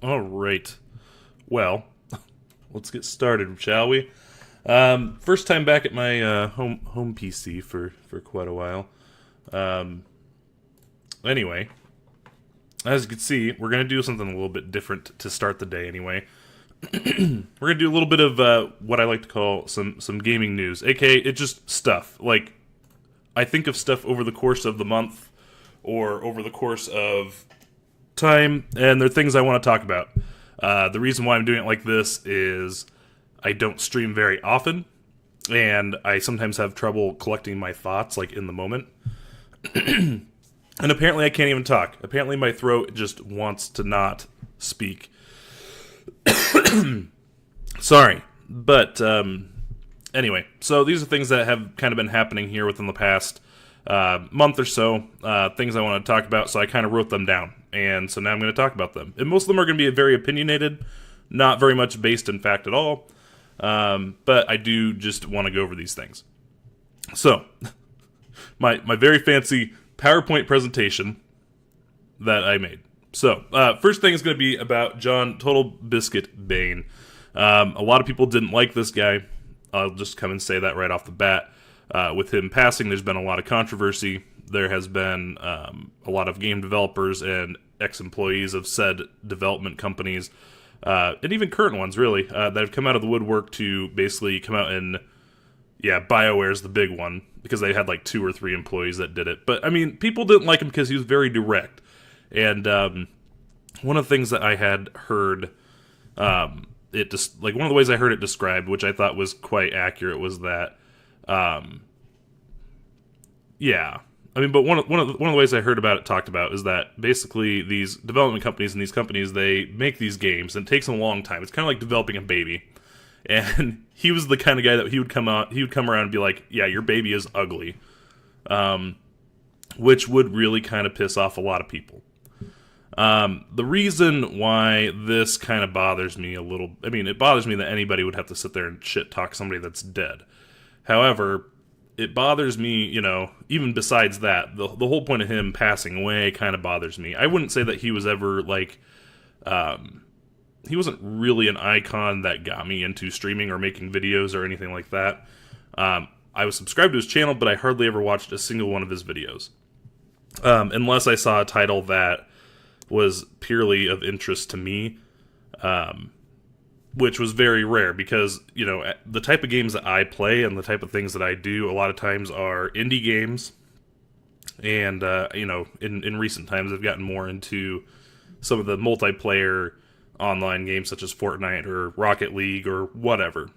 All right. Well, let's get started, shall we? First time back at my home PC for quite a while. Um, anyway, as you can see, we're gonna do something a little bit different to start the day. Anyway, we're gonna do a little bit of what I like to call some gaming news, aka it's just stuff. Like I think of stuff over the course of the month or over the course of time, and they're things I want to talk about. The reason why I'm doing it like this is I don't stream very often, and I sometimes have trouble collecting my thoughts, like, in the moment. And apparently I can't even talk. Apparently my throat just wants to not speak. Sorry. But, anyway, so these are things that have kind of been happening here within the past month or so, things I want to talk about, so I kind of wrote them down. And so now I'm going to talk about them. And most of them are going to be very opinionated, not very much based in fact at all. But I do just want to go over these things. So, my very fancy PowerPoint presentation that I made. So, first thing is going to be about John Total Biscuit Bain. A lot of people didn't like this guy. I'll just come and say that right off the bat. With him passing, there's been a lot of controversy. There has been a lot of game developers and ex-employees of said development companies, and even current ones, really, that have come out of the woodwork to basically come out and, BioWare's the big one, because they had like 2 or 3 employees that did it. But, I mean, people didn't like him because he was very direct. And one of the things that I had heard, one of the ways I heard it described, which I thought was quite accurate, was that, but one of the ways I heard about it talked about is that basically these development companies and these companies, they make these games and it takes them a long time. It's kind of like developing a baby. And he was the kind of guy that he would come around and be like, yeah, your baby is ugly. Which would really kind of piss off a lot of people. The reason why this kind of bothers me a little, it bothers me that anybody would have to sit there and shit talk somebody that's dead. However, it bothers me, even besides that, the whole point of him passing away kind of bothers me. I wouldn't say that he was ever, he wasn't really an icon that got me into streaming or making videos or anything like that. I was subscribed to his channel, but I hardly ever watched a single one of his videos. Unless I saw a title that was purely of interest to me, which was very rare because, the type of games that I play and the type of things that I do a lot of times are indie games. And, in recent times I've gotten more into some of the multiplayer online games such as Fortnite or Rocket League or whatever.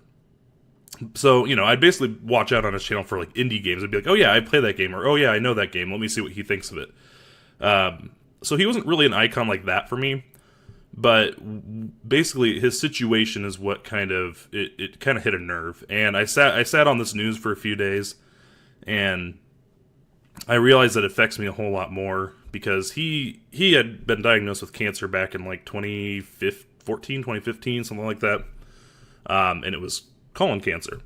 So, I'd basically watch out on his channel for, indie games. I'd be like, oh yeah, I play that game, or oh yeah, I know that game, let me see what he thinks of it. So he wasn't really an icon like that for me. But basically, his situation is what kind of it kind of hit a nerve, and I sat on this news for a few days, and I realized that it affects me a whole lot more because he had been diagnosed with cancer back in 2015, something like that, and it was colon cancer.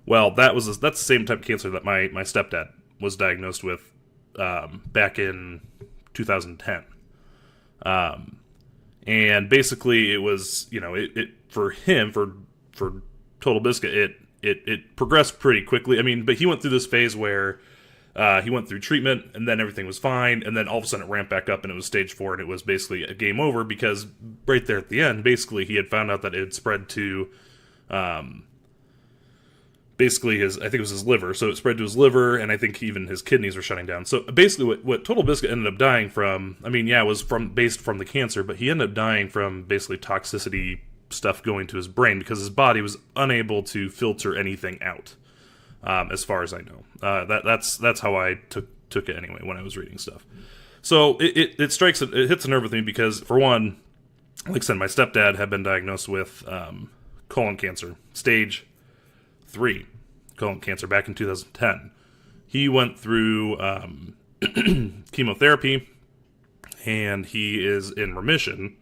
Well, that's the same type of cancer that my stepdad was diagnosed with back in 2010. And basically, it was, it for him, for Total Biscuit, it progressed pretty quickly. But he went through this phase where he went through treatment, and then everything was fine, and then all of a sudden it ramped back up, and it was stage 4, and it was basically a game over, because right there at the end, basically, he had found out that it had spread to, basically I think it was his liver, so it spread to his liver, and I think even his kidneys were shutting down. So basically what Total Biscuit ended up dying from, it was based from the cancer, but he ended up dying from basically toxicity stuff going to his brain, because his body was unable to filter anything out, as far as I know. That's how I took it anyway, when I was reading stuff. So it hits a nerve with me, because for one, like I said, my stepdad had been diagnosed with colon cancer, stage 3 colon cancer back in 2010. He went through chemotherapy, and he is in remission.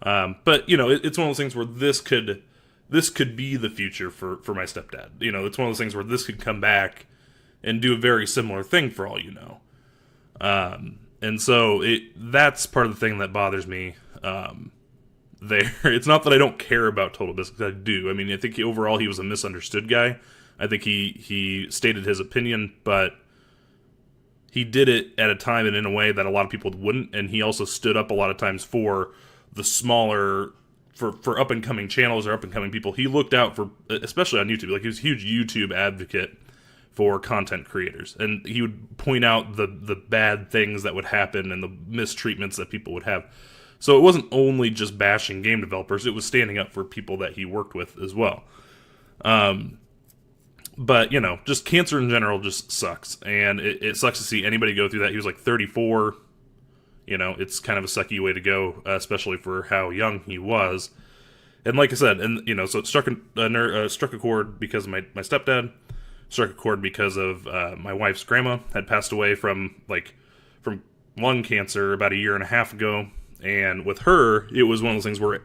But it's one of those things where this could be the future for my stepdad. It's one of those things where this could come back and do a very similar thing, for all you know. And so that's part of the thing that bothers me. there. It's not that I don't care about Total Biscuit. I do. I mean, I think overall he was a misunderstood guy. I think he stated his opinion, but he did it at a time and in a way that a lot of people wouldn't, and he also stood up a lot of times for the smaller, for up-and-coming channels or up-and-coming people. He looked out for, especially on YouTube, like he was a huge YouTube advocate for content creators, and he would point out the bad things that would happen and the mistreatments that people would have. So it wasn't only just bashing game developers, it was standing up for people that he worked with as well. But, you know, just cancer in general just sucks, and it sucks to see anybody go through that. He was like 34, you know, it's kind of a sucky way to go, especially for how young he was. And like I said, and you know, so it struck a chord because of my stepdad, struck a chord because of my wife's grandma had passed away from lung cancer about a year and a half ago. And with her, it was one of those things where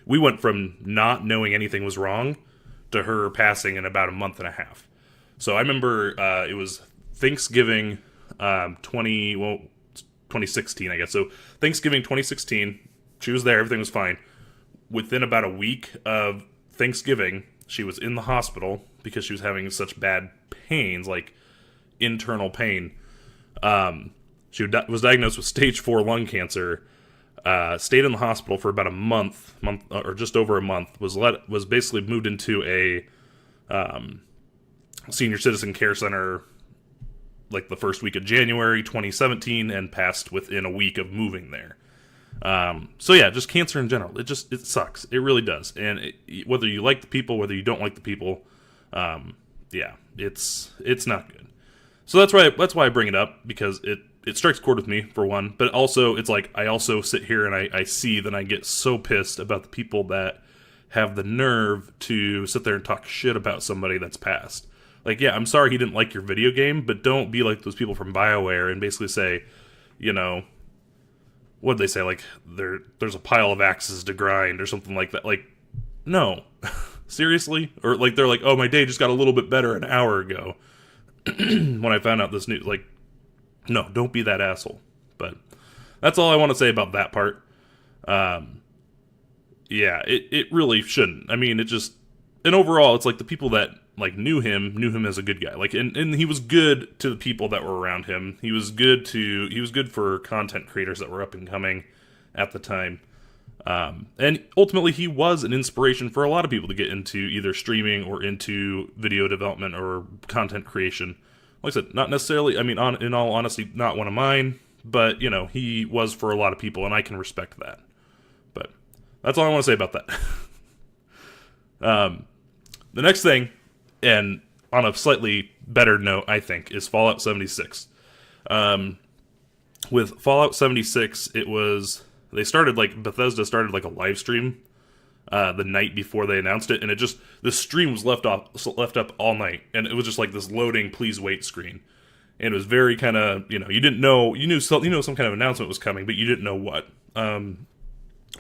we went from not knowing anything was wrong to her passing in about a month and a half. So I remember it was Thanksgiving 2016, I guess. So Thanksgiving 2016, she was there, everything was fine. Within about a week of Thanksgiving, she was in the hospital because she was having such bad pains, like internal pain. She was diagnosed with stage 4 lung cancer. Stayed in the hospital for about a month or just over a month. Was basically moved into a senior citizen care center like the first week of January 2017, and passed within a week of moving there. So yeah, just cancer in general. It sucks. It really does. And whether you like the people, whether you don't like the people, yeah, it's not good. So that's why I bring it up, because it strikes a chord with me, for one, but also it's like I also sit here and I see that I get so pissed about the people that have the nerve to sit there and talk shit about somebody that's passed. Like, yeah, I'm sorry he didn't like your video game, but don't be like those people from BioWare and basically say, you know, what'd they say? Like, there's a pile of axes to grind or something like that. Like, no. Seriously? Or like they're like, oh, my day just got a little bit better an hour ago when I found out this news. Like, no, don't be that asshole. But that's all I want to say about that part. Yeah, it really shouldn't. I mean, and overall, it's like the people that like knew him as a good guy. Like, and he was good to the people that were around him. He was good for content creators that were up and coming at the time. And ultimately, he was an inspiration for a lot of people to get into either streaming or into video development or content creation. Like I said, not necessarily, I mean, in all honesty, not one of mine, but, you know, he was for a lot of people, and I can respect that. But that's all I want to say about that. The next thing, and on a slightly better note, I think, is Fallout 76. With Fallout 76, Bethesda started like a live stream the night before they announced it, and the stream was left up all night, and it was just like this loading please wait screen, and it was very kind of, you know, you knew some kind of announcement was coming, but you didn't know what.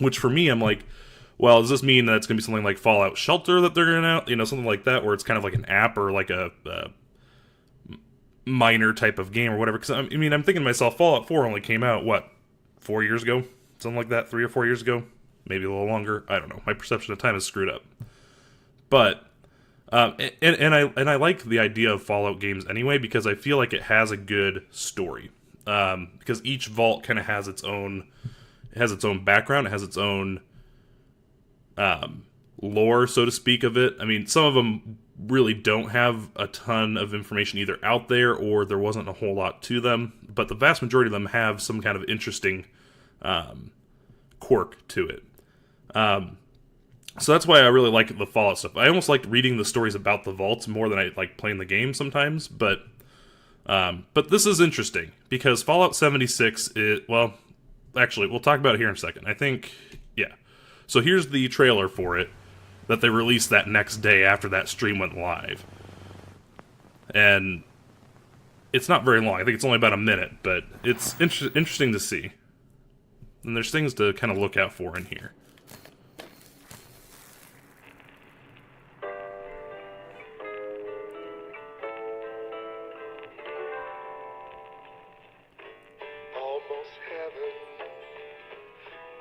Which for me, I'm like, well, does this mean that it's gonna be something like Fallout Shelter that they're gonna, you know, something like that, where it's kind of like an app or like a minor type of game or whatever? Because I mean, I'm thinking to myself, Fallout 4 only came out 4 years ago, something like that, 3 or 4 years ago. Maybe a little longer. I don't know. My perception of time is screwed up. But and I like the idea of Fallout games anyway, because I feel like it has a good story. Because each vault kind of has its own background. It has its own lore, so to speak, of it. I mean, some of them really don't have a ton of information either out there, or there wasn't a whole lot to them. But the vast majority of them have some kind of interesting quirk to it. So that's why I really like the Fallout stuff. I almost like reading the stories about the vaults more than I like playing the game sometimes, but this is interesting, because Fallout 76 well, actually, we'll talk about it here in a second. I think, yeah. So here's the trailer for it that they released that next day after that stream went live. And it's not very long. I think it's only about a minute, but it's interesting to see. And there's things to kind of look out for in here. Almost heaven,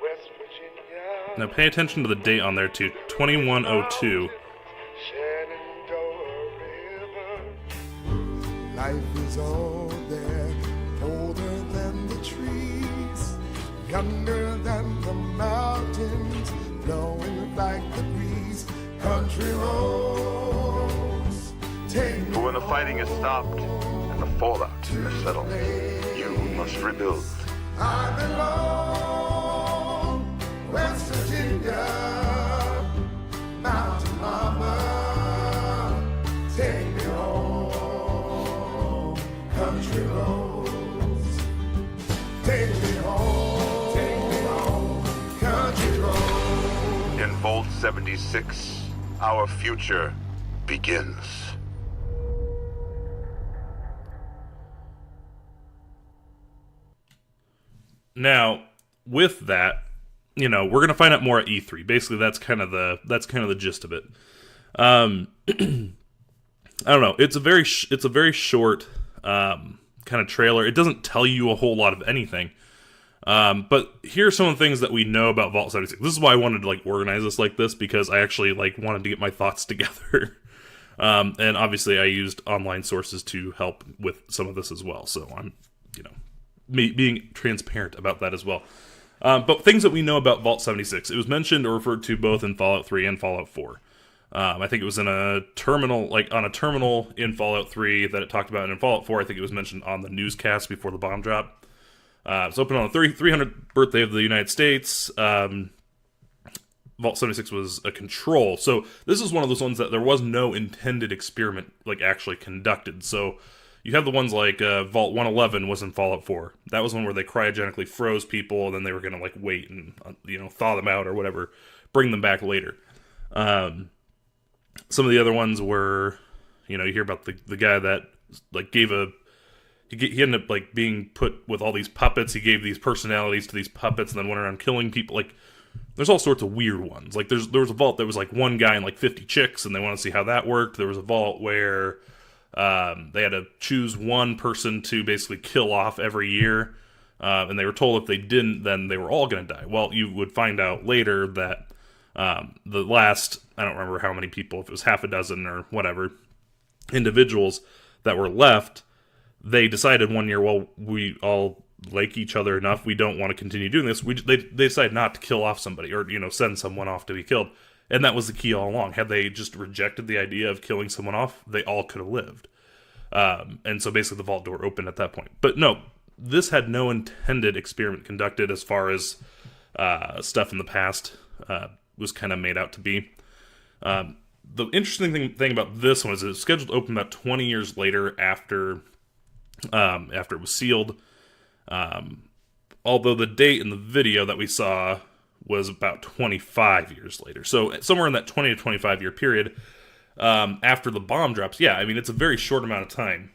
West Virginia. Now pay attention to the date on there too, 2102. Life is all there, older than the trees, younger than the mountains, blowing like the breeze. Country roads, take But when the fighting is stopped and the fallout is settled, you must rebuild. I belong, West Virginia, Mountain Mama, take me home, country roads, take me home, country roads. In Vault 76, our future begins. Now, with that, we're gonna find out more at E3. Basically, that's kind of the gist of it. I don't know. It's a very short kind of trailer. It doesn't tell you a whole lot of anything. But here are some of the things that we know about Vault 76. This is why I wanted to organize this like this, because I actually wanted to get my thoughts together. And obviously, I used online sources to help with some of this as well. So I'm being transparent about that as well. But things that we know about Vault 76. It was mentioned or referred to both in Fallout 3 and Fallout 4. I think it was in a terminal, on a terminal in Fallout 3 that it talked about, and in Fallout 4, I think it was mentioned on the newscast before the bomb drop. It's opened on the 300th birthday of the United States. Vault 76 was a control. So this is one of those ones that there was no intended experiment, actually conducted. So you have the ones like Vault 111 was in Fallout 4. That was one where they cryogenically froze people, and then they were going to wait and thaw them out or whatever, bring them back later. Some of the other ones were, you hear about the guy that he ended up being put with all these puppets. He gave these personalities to these puppets and then went around killing people. There's all sorts of weird ones. There was a vault that was one guy and 50 chicks, and they want to see how that worked. There was a vault where they had to choose one person to basically kill off every year, and they were told if they didn't, then they were all going to die. Well, you would find out later that the last, I don't remember how many people, if it was half a dozen or whatever, individuals that were left, they decided one year, well, we all like each other enough, we don't want to continue doing this. They decided not to kill off somebody or, send someone off to be killed. And that was the key all along. Had they just rejected the idea of killing someone off, they all could have lived. And so basically the vault door opened at that point. But no, this had no intended experiment conducted as far as stuff in the past was kind of made out to be. The interesting thing about this one is it's scheduled to open about 20 years later after it was sealed. Although the date in the video that we saw was about 25 years later. So somewhere in that 20 to 25 year period after the bomb drops. Yeah, I mean, it's a very short amount of time.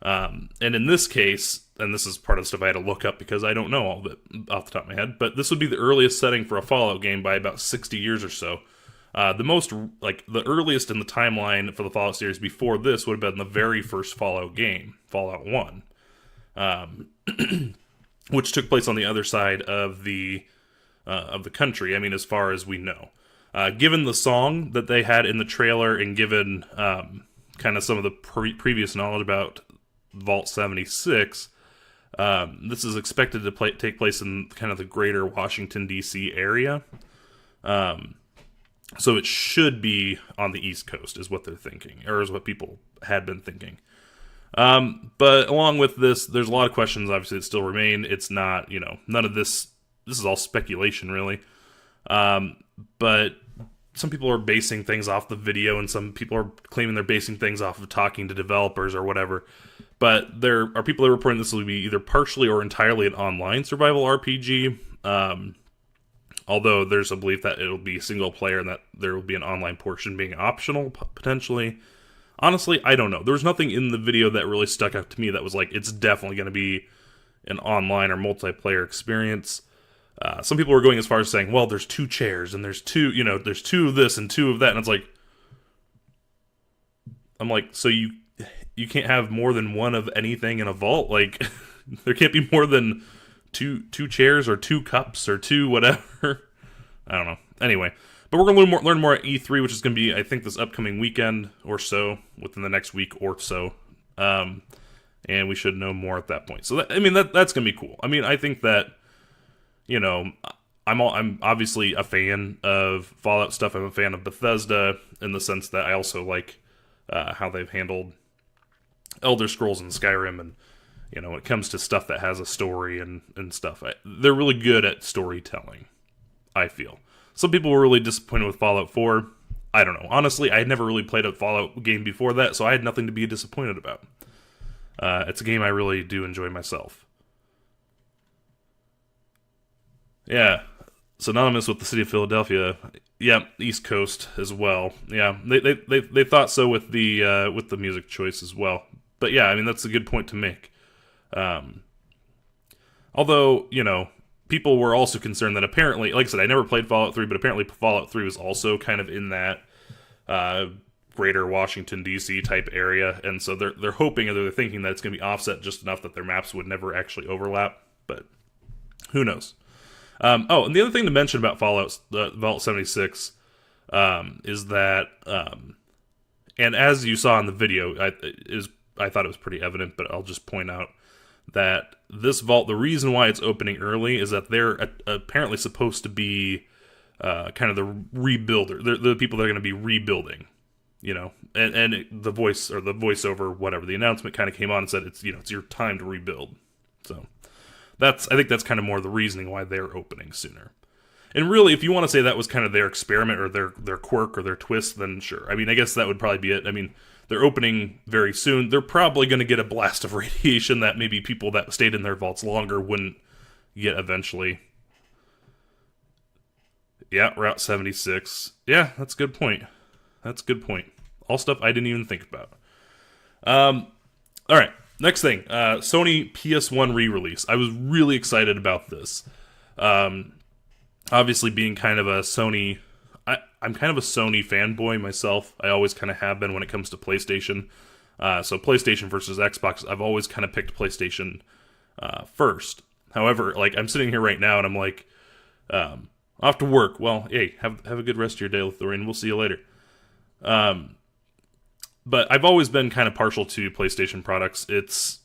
And in this case, and this is part of the stuff I had to look up because I don't know all of it off the top of my head, but this would be the earliest setting for a Fallout game by about 60 years or so. The earliest in the timeline for the Fallout series before this would have been the very first Fallout game, Fallout 1, which took place on the other side of the country. I mean, as far as we know, given the song that they had in the trailer and given kind of some of the previous knowledge about Vault 76, this is expected to take place in kind of the greater Washington, D.C. area. So it should be on the East Coast, is what they're thinking, or is what people had been thinking. But along with this, there's a lot of questions, obviously, that still remain. It's not, none of this is all speculation, really. But some people are basing things off the video, and some people are claiming they're basing things off of talking to developers or whatever. But there are people that are reporting this will be either partially or entirely an online survival RPG. Although there's a belief that it'll be single player and that there will be an online portion being optional, potentially. Honestly, I don't know. There was nothing in the video that really stuck out to me that was it's definitely going to be an online or multiplayer experience. Some people were going as far as saying, well, there's 2 chairs and there's 2, there's 2 of this and 2 of that. And I'm like, so you can't have more than 1 of anything in a vault? There can't be more than two chairs or 2 cups or 2 whatever. I don't know. Anyway, but we're going to learn more at E3, which is going to be, I think, this upcoming weekend or so, within the next week or so. And we should know more at that point. So, that's going to be cool. I mean, I think that, you know, I'm obviously a fan of Fallout stuff. I'm a fan of Bethesda in the sense that I also like how they've handled Elder Scrolls and Skyrim, and you know, when it comes to stuff that has a story and stuff, they're really good at storytelling, I feel. Some people were really disappointed with Fallout 4. I don't know. Honestly, I had never really played a Fallout game before that, so I had nothing to be disappointed about. It's a game I really do enjoy myself. Yeah. Synonymous with the city of Philadelphia. Yeah, East Coast as well. Yeah, they thought so with the music choice as well. But yeah, I mean, that's a good point to make. Although, you know, people were also concerned that apparently, like I said, I never played Fallout 3, but apparently Fallout 3 was also kind of in that greater Washington, D.C. type area, and so they're hoping, or they're thinking that it's going to be offset just enough that their maps would never actually overlap, but who knows. And the other thing to mention about Fallout 76 is that, and as you saw in the video, I thought it was pretty evident, but I'll just point out that this vault, the reason why it's opening early is that they're apparently supposed to be kind of the rebuilder. They're the people that are going to be rebuilding, you know, and the voice or the voiceover, whatever, the announcement kind of came on and said it's your time to rebuild. So I think that's kind of more the reasoning why they're opening sooner. And really, if you want to say that was kind of their experiment or their quirk or their twist, then sure. I mean, I guess that would probably be it. I mean, they're opening very soon. They're probably going to get a blast of radiation that maybe people that stayed in their vaults longer wouldn't get eventually. Yeah, Route 76. Yeah, that's a good point. All stuff I didn't even think about. All right, next thing. Sony PS1 re-release. I was really excited about this. Obviously, being kind of a Sony... I'm kind of a Sony fanboy myself. I always kind of have been when it comes to PlayStation. So PlayStation versus Xbox, I've always kind of picked PlayStation first. However, like, I'm sitting here right now and I'm like, off to work. Well, hey, have a good rest of your day, Lithuanian. We'll see you later. But I've always been kind of partial to PlayStation products. It's,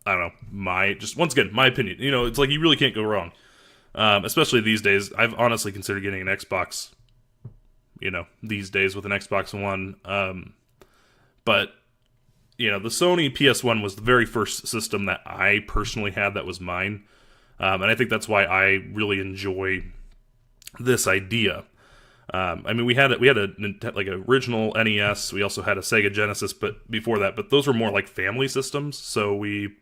I don't know, once again, my opinion. You know, it's like you really can't go wrong. Especially these days. I've honestly considered getting an Xbox, you know, these days with an Xbox One. But, you know, the Sony PS1 was the very first system that I personally had that was mine. And I think that's why I really enjoy this idea. I mean, we had a like an original NES. We also had a Sega Genesis, but before that, but those were more like family systems. So it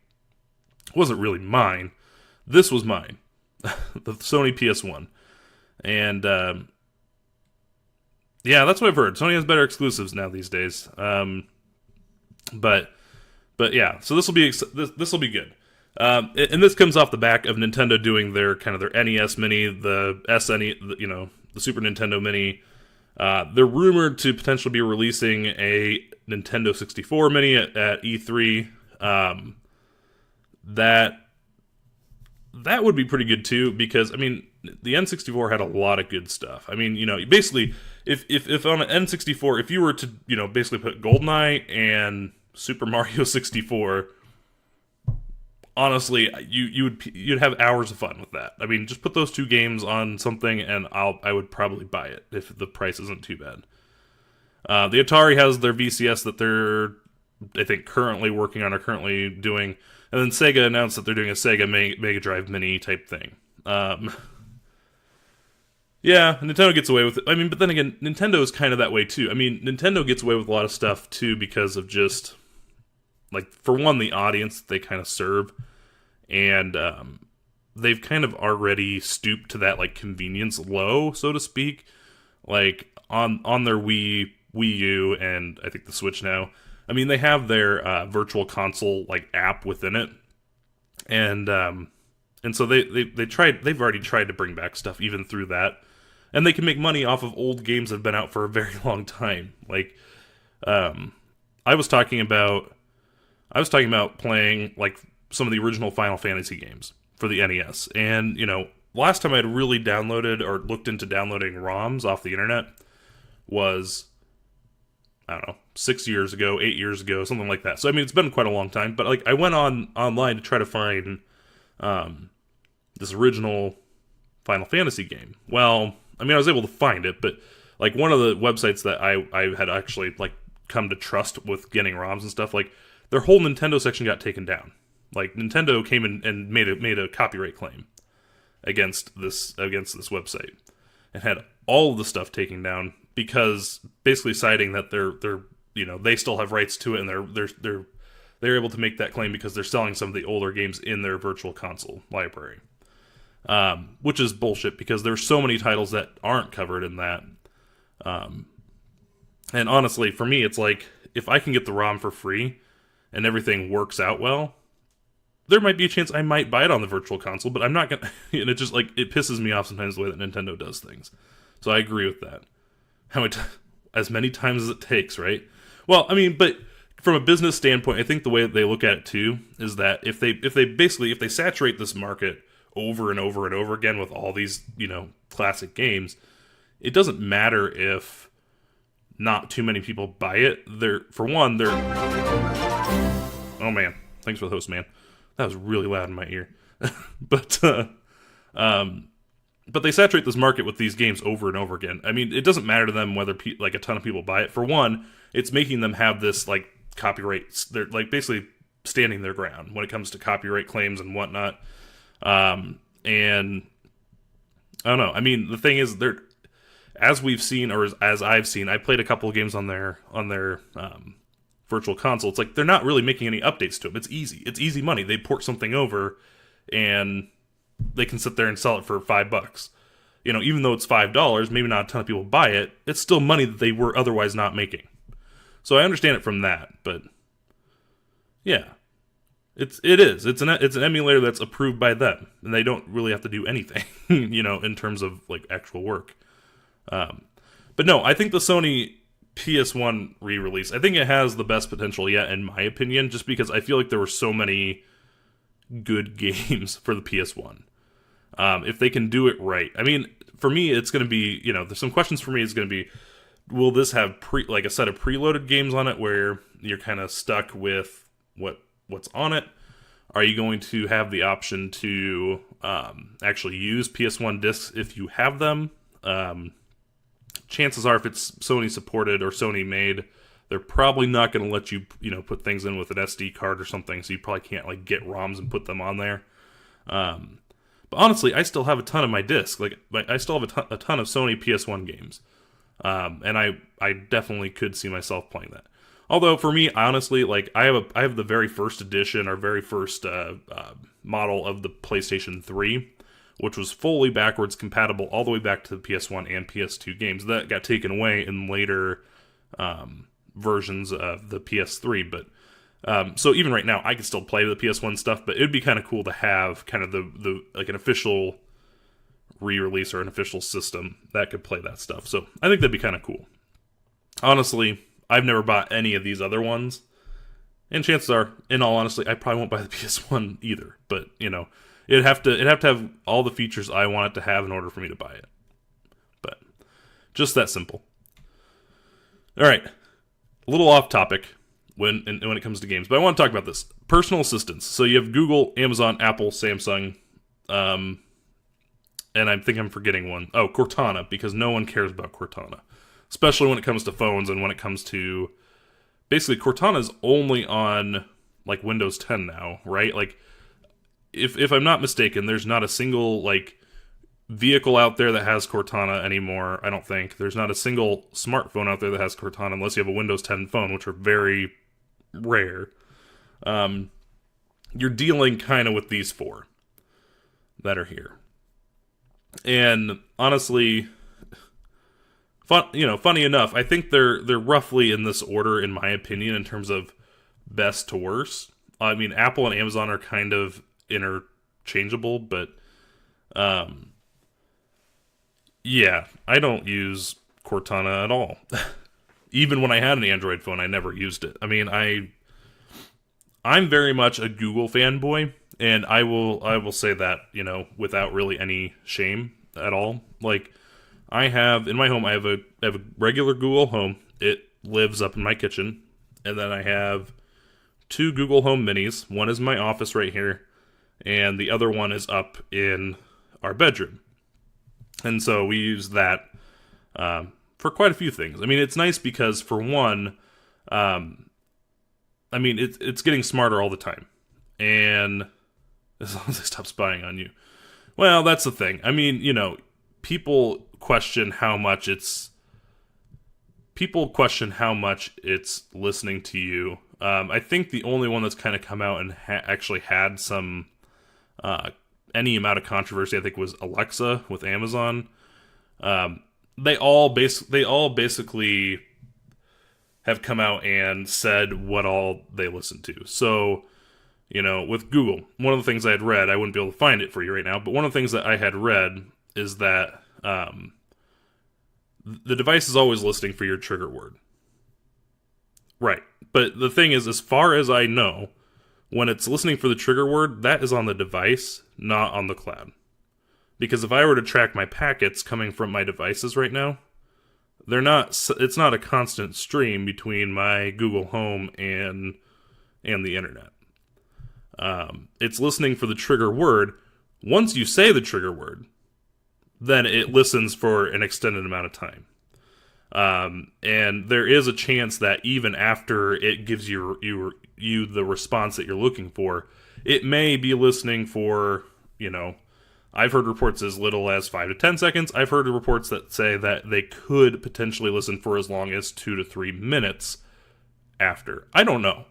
wasn't really mine. This was mine. The Sony PS1. And, yeah, that's what I've heard. Sony has better exclusives now these days. But yeah, so this will be good. And this comes off the back of Nintendo doing their NES Mini, the SNE, you know, the Super Nintendo Mini. They're rumored to potentially be releasing a Nintendo 64 Mini at E3. That would be pretty good too, because I mean, the N64 had a lot of good stuff. I mean, you know, basically, if on an N64, if you were to, you know, basically put GoldenEye and Super Mario 64, honestly, you'd have hours of fun with that. I mean, just put those two games on something, and I would probably buy it if the price isn't too bad. The Atari has their VCS that they're, I think, currently working on or currently doing. And then Sega announced that they're doing a Sega Mega Drive Mini type thing. Yeah, Nintendo gets away with it. I mean, but then again, Nintendo is kind of that way too. I mean, Nintendo gets away with a lot of stuff too because of just, like, for one, the audience they kind of serve. And they've kind of already stooped to that, like, convenience low, so to speak. Like, on their Wii U, and I think the Switch now. I mean, they have their virtual console, like, app within it, and so they've already tried to bring back stuff even through that, and they can make money off of old games that have been out for a very long time. Like, I was talking about playing, like, some of the original Final Fantasy games for the NES, and, you know, last time I had really downloaded or looked into downloading ROMs off the internet was, I don't know, 6 years ago, 8 years ago, something like that. So I mean, it's been quite a long time. But like, I went online to try to find this original Final Fantasy game. Well, I mean, I was able to find it, but like one of the websites that I had actually like come to trust with getting ROMs and stuff, like their whole Nintendo section got taken down. Like Nintendo came in and made a copyright claim against this website and had all of the stuff taken down because basically citing that they're they still have rights to it and they're able to make that claim because they're selling some of the older games in their virtual console library. Which is bullshit because there's so many titles that aren't covered in that. And honestly, for me, it's like, if I can get the ROM for free and everything works out well, there might be a chance I might buy it on the virtual console, but I'm not gonna, and it just, like, it pisses me off sometimes the way that Nintendo does things. So I agree with that. As many times as it takes, right? Well, I mean, but from a business standpoint, I think the way that they look at it too is that if they saturate this market over and over and over again with all these, classic games, it doesn't matter if not too many people buy it. Oh man, thanks for the host, man. That was really loud in my ear. But they saturate this market with these games over and over again. I mean, it doesn't matter to them whether like a ton of people buy it. For one, it's making them have this like copyright. They're like basically standing their ground when it comes to copyright claims and whatnot. And I don't know. I mean, the thing is, as we've seen, or as I've seen, I played a couple of games on their virtual console. It's like they're not really making any updates to them. It's easy. It's easy money. They port something over, and they can sit there and sell it for $5. Even though it's $5, maybe not a ton of people buy it. It's still money that they were otherwise not making. So I understand it from that, but yeah. It's an emulator that's approved by them, and they don't really have to do anything, in terms of like actual work. But no, I think the Sony PS1 re-release, I think it has the best potential yet, in my opinion, just because I feel like there were so many good games for the PS1. If they can do it right, I mean, for me, it's going to be, there's some questions for me. It's going to be, will this have a set of preloaded games on it where you're kind of stuck with what's on it? Are you going to have the option to actually use PS1 discs if you have them? Chances are, if it's Sony supported or Sony made, they're probably not going to let you, put things in with an SD card or something, so you probably can't like get ROMs and put them on there. But honestly, I still have a ton of my discs. Like I still have a ton of Sony PS1 games, and I definitely could see myself playing that. Although for me, honestly, like I have the very first edition or very first model of the PlayStation 3, which was fully backwards compatible all the way back to the PS1 and PS2 games. That got taken away in later versions of the PS3. But so even right now, I can still play the PS1 stuff. But it'd be kind of cool to have kind of the like an official re-release or an official system that could play that stuff. So I think that'd be kind of cool. Honestly, I've never bought any of these other ones, and chances are, in all honesty, I probably won't buy the PS1 either. But it'd have to have all the features I want it to have in order for me to buy it. But just that simple. All right, a little off topic when it comes to games, but I want to talk about this personal assistants. So you have Google, Amazon, Apple, Samsung, and I think I'm forgetting one. Oh, Cortana, because no one cares about Cortana. Especially when it comes to phones and when it comes to... Basically, Cortana is only on, like, Windows 10 now, right? Like, if I'm not mistaken, there's not a single, like, vehicle out there that has Cortana anymore, I don't think. There's not a single smartphone out there that has Cortana, unless you have a Windows 10 phone, which are very rare. You're dealing kind of with these four that are here. And, honestly... funny enough, I think they're roughly in this order, in my opinion, in terms of best to worst. I mean, Apple and Amazon are kind of interchangeable, but yeah, I don't use Cortana at all. Even when I had an Android phone, I never used it. I mean, I'm very much a Google fanboy, And I will say that, without really any shame at all. Like, I have, in my home, I have a regular Google Home. It lives up in my kitchen. And then I have 2 Google Home Minis. One is in my office right here, and the other one is up in our bedroom. And so we use that for quite a few things. I mean, it's nice because, for one, it's getting smarter all the time. And as long as they stop spying on you. Well, that's the thing. I mean, people question how much it's listening to you. I think the only one that's kind of come out and actually had some any amount of controversy, I think, was Alexa with Amazon. They all basically have come out and said what all they listen to. So, with Google, one of the things I had read, I wouldn't be able to find it for you right now, but one of the things that I had read is that the device is always listening for your trigger word. Right. But the thing is, as far as I know, when it's listening for the trigger word, that is on the device, not on the cloud. Because if I were to track my packets coming from my devices right now, it's not a constant stream between my Google Home and the internet. It's listening for the trigger word. Once you say the trigger word, then it listens for an extended amount of time. And there is a chance that even after it gives you the response that you're looking for, it may be listening for, I've heard reports as little as 5 to 10 seconds. I've heard reports that say that they could potentially listen for as long as 2 to 3 minutes after. I don't know.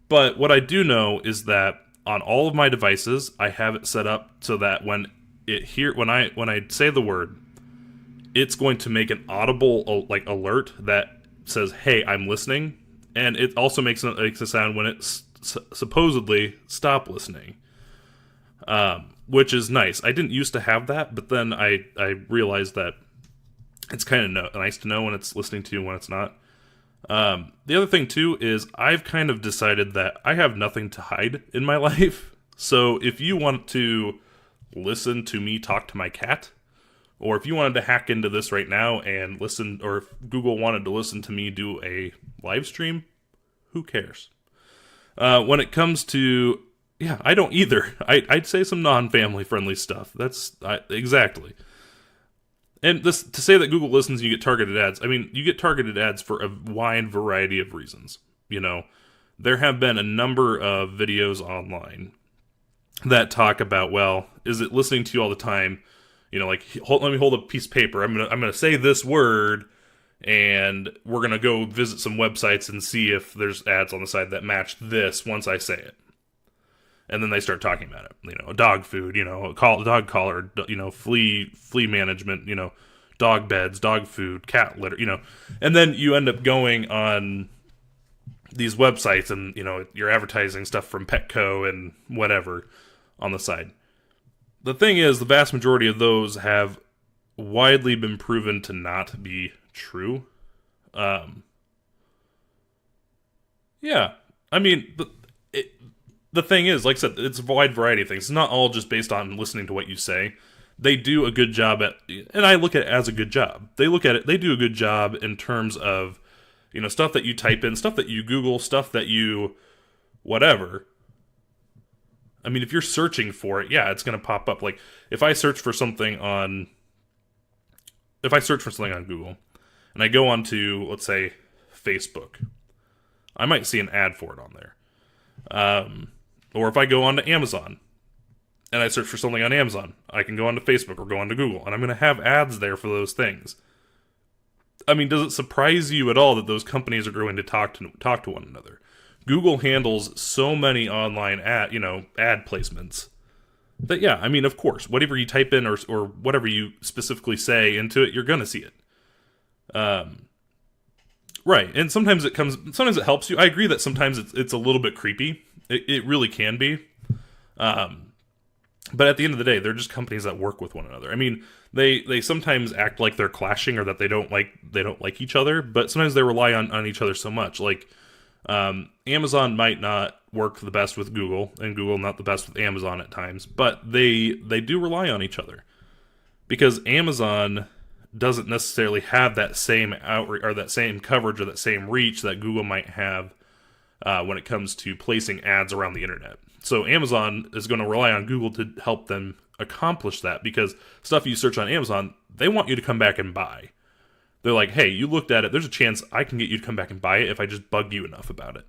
But what I do know is that on all of my devices, I have it set up so that when I say the word, it's going to make an audible alert that says, "Hey, I'm listening," and it also makes a sound when it's supposedly stop listening, which is nice. I didn't used to have that, but then I realized that it's kind of nice to know when it's listening to you and when it's not. The other thing too is I've kind of decided that I have nothing to hide in my life. So if you want to listen to me talk to my cat, or if you wanted to hack into this right now and listen, or if Google wanted to listen to me do a live stream, who cares? When it comes to, I don't either. I'd say some non-family friendly stuff. Exactly. And to say that Google listens, you get targeted ads. I mean, you get targeted ads for a wide variety of reasons. There have been a number of videos online that talk about, well, is it listening to you all the time? Let me hold a piece of paper. I'm gonna say this word, and we're gonna go visit some websites and see if there's ads on the side that match this once I say it. And then they start talking about it. Dog food, dog collar, flea management, dog beds, dog food, cat litter, And then you end up going on these websites and, you're advertising stuff from Petco and whatever on the side. The thing is, the vast majority of those have widely been proven to not be true. The thing is, like I said, it's a wide variety of things. It's not all just based on listening to what you say. They do a good job at, and I look at it as a good job. They do a good job in terms of, stuff that you type in, stuff that you Google, stuff that you, whatever. I mean, if you're searching for it, it's going to pop up. Like, if I search for something on Google, and I go onto, let's say, Facebook, I might see an ad for it on there. Or if I go onto Amazon, and I search for something on Amazon, I can go onto Facebook or go onto Google, and I'm going to have ads there for those things. I mean, does it surprise you at all that those companies are going to talk to one another? Google handles so many online ad placements that, of course, whatever you type in or whatever you specifically say into it, you're going to see it. Right. And sometimes it helps you. I agree that sometimes it's a little bit creepy. It really can be. But at the end of the day, they're just companies that work with one another. I mean, they sometimes act like they're clashing or that they don't like each other, but sometimes they rely on each other so much. Like, Amazon might not work the best with Google, and Google not the best with Amazon at times, but they do rely on each other, because Amazon doesn't necessarily have that same outreach or that same coverage or that same reach that Google might have when it comes to placing ads around the internet. So Amazon is going to rely on Google to help them accomplish that, because stuff you search on Amazon, they want you to come back and buy. They're like, hey, you looked at it, there's a chance I can get you to come back and buy it if I just bug you enough about it.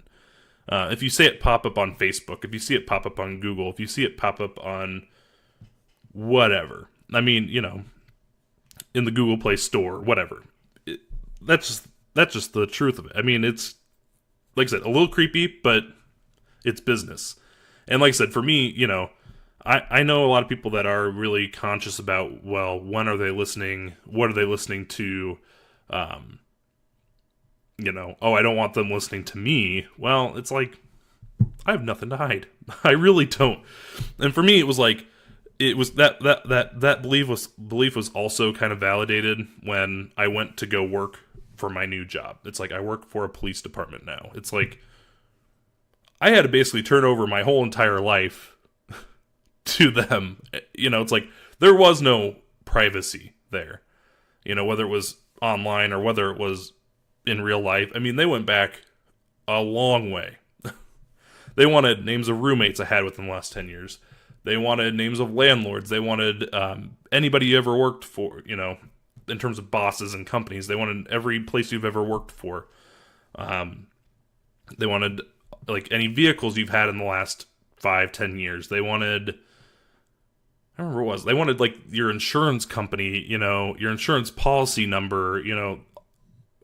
If you see it pop up on Facebook, if you see it pop up on Google, if you see it pop up on whatever, I mean, in the Google Play Store, whatever. That's just the truth of it. I mean, it's, like I said, a little creepy, but it's business. And like I said, for me, I know a lot of people that are really conscious about, well, when are they listening? What are they listening to? Oh, I don't want them listening to me. Well, it's like, I have nothing to hide. I really don't. And for me, it was like, it was that belief was also kind of validated when I went to go work for my new job. It's like, I work for a police department now. It's like, I had to basically turn over my whole entire life to them. It's like, there was no privacy there, whether it was online or whether it was in real life. I mean, they went back a long way. They wanted names of roommates I had within the last 10 years. They wanted names of landlords. They wanted anybody you ever worked for, in terms of bosses and companies. They wanted every place you've ever worked for. They wanted, like, any vehicles you've had in the last 5-10 years. They wanted, I don't remember what it was. They wanted, like, your insurance company, your insurance policy number,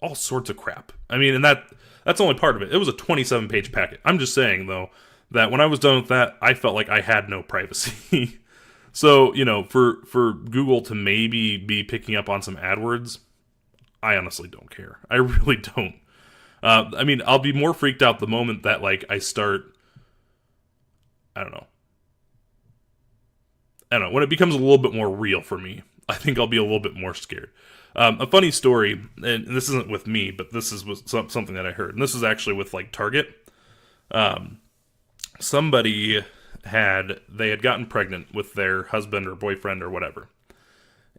all sorts of crap. I mean, and that's only part of it. It was a 27-page packet. I'm just saying, though, that when I was done with that, I felt like I had no privacy. So, for Google to maybe be picking up on some AdWords, I honestly don't care. I really don't. I mean, I'll be more freaked out the moment that, like, I start, I don't know, when it becomes a little bit more real for me, I think I'll be a little bit more scared. A funny story, and this isn't with me, but this is something that I heard, and this is actually with, like, Target. Somebody had gotten pregnant with their husband or boyfriend or whatever,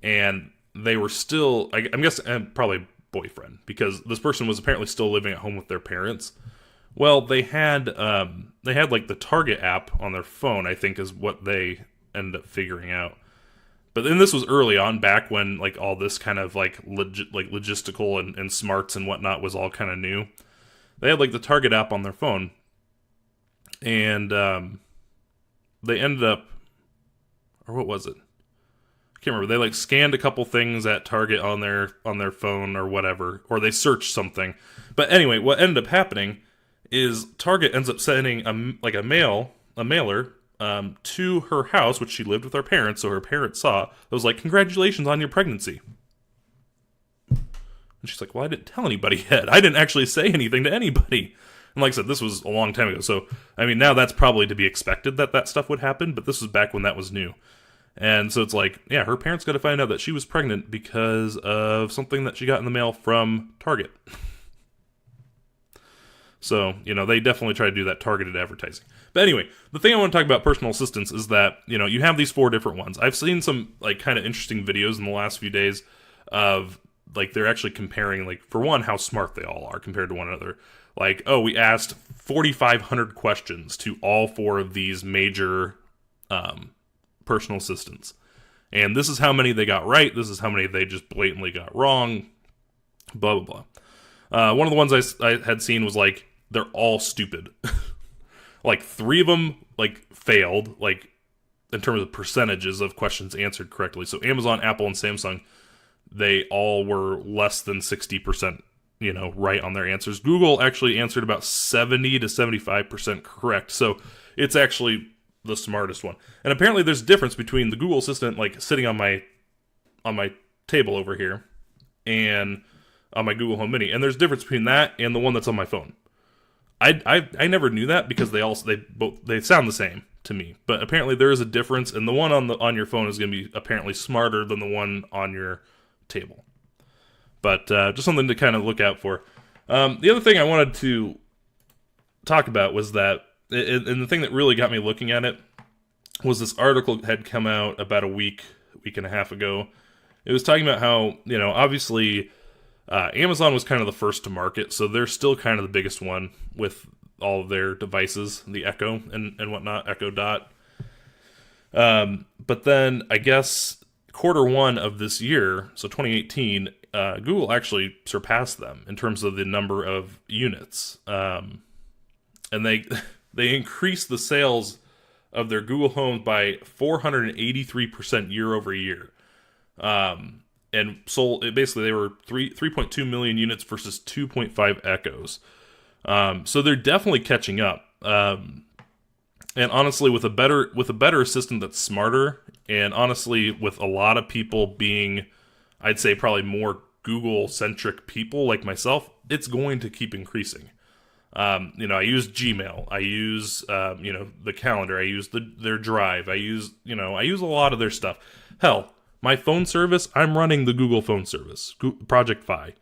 and they were still, I'm guessing, probably boyfriend, because this person was apparently still living at home with their parents. Well, they had like the Target app on their phone, I think is what they ended up figuring out. But then this was early on, back when, like, all this kind of like logistical and smarts and whatnot was all kind of new. They had, like, the Target app on their phone, and they ended up, or what was it? I can't remember. They, like, scanned a couple things at Target on their phone or whatever, or they searched something. But anyway, what ended up happening is Target ends up sending a mailer to her house, which she lived with her parents, so her parents saw. It was like, congratulations on your pregnancy. And she's like, well, I didn't tell anybody yet. I didn't actually say anything to anybody. And like I said, this was a long time ago. So, I mean, now that's probably to be expected that stuff would happen, but this was back when that was new. And so it's like, yeah, her parents got to find out that she was pregnant because of something that she got in the mail from Target. So, they definitely try to do that targeted advertising. But anyway, the thing I want to talk about personal assistants is that, you have these 4 different ones. I've seen some, like, kind of interesting videos in the last few days of, like, they're actually comparing, like, for one, how smart they all are compared to one another. Like, oh, we asked 4,500 questions to all 4 of these major personal assistants. And this is how many they got right. This is how many they just blatantly got wrong. Blah, blah, blah. One of the ones I had seen was, like, they're all stupid. Like, 3 of them, like, failed, like, in terms of percentages of questions answered correctly. So Amazon, Apple, and Samsung, they all were less than 60%, right on their answers. Google actually answered about 70 to 75% correct. So it's actually the smartest one. And apparently there's a difference between the Google Assistant, like, sitting on my table over here and on my Google Home Mini. And there's a difference between that and the one that's on my phone. I never knew that, because they sound the same to me, but apparently there is a difference, and the one on your phone is going to be apparently smarter than the one on your table. But just something to kind of look out for. The other thing I wanted to talk about was that, and the thing that really got me looking at it was this article that had come out about a week and a half ago. It was talking about how, obviously Amazon was kind of the first to market, so they're still kind of the biggest one with all of their devices, the Echo and whatnot, Echo Dot. But then I guess Q1 of this year, so 2018, Google actually surpassed them in terms of the number of units. And they increased the sales of their Google Home by 483% year over year. And sold, basically they were 3.2 million units versus 2.5 Echoes. So they're definitely catching up. And honestly, with a better assistant that's smarter, and honestly, with a lot of people being, I'd say probably more Google-centric people like myself, it's going to keep increasing. I use Gmail, I use, the calendar, I use their Drive, I use a lot of their stuff. Hell, my phone service, I'm running the Google phone service, Project Fi.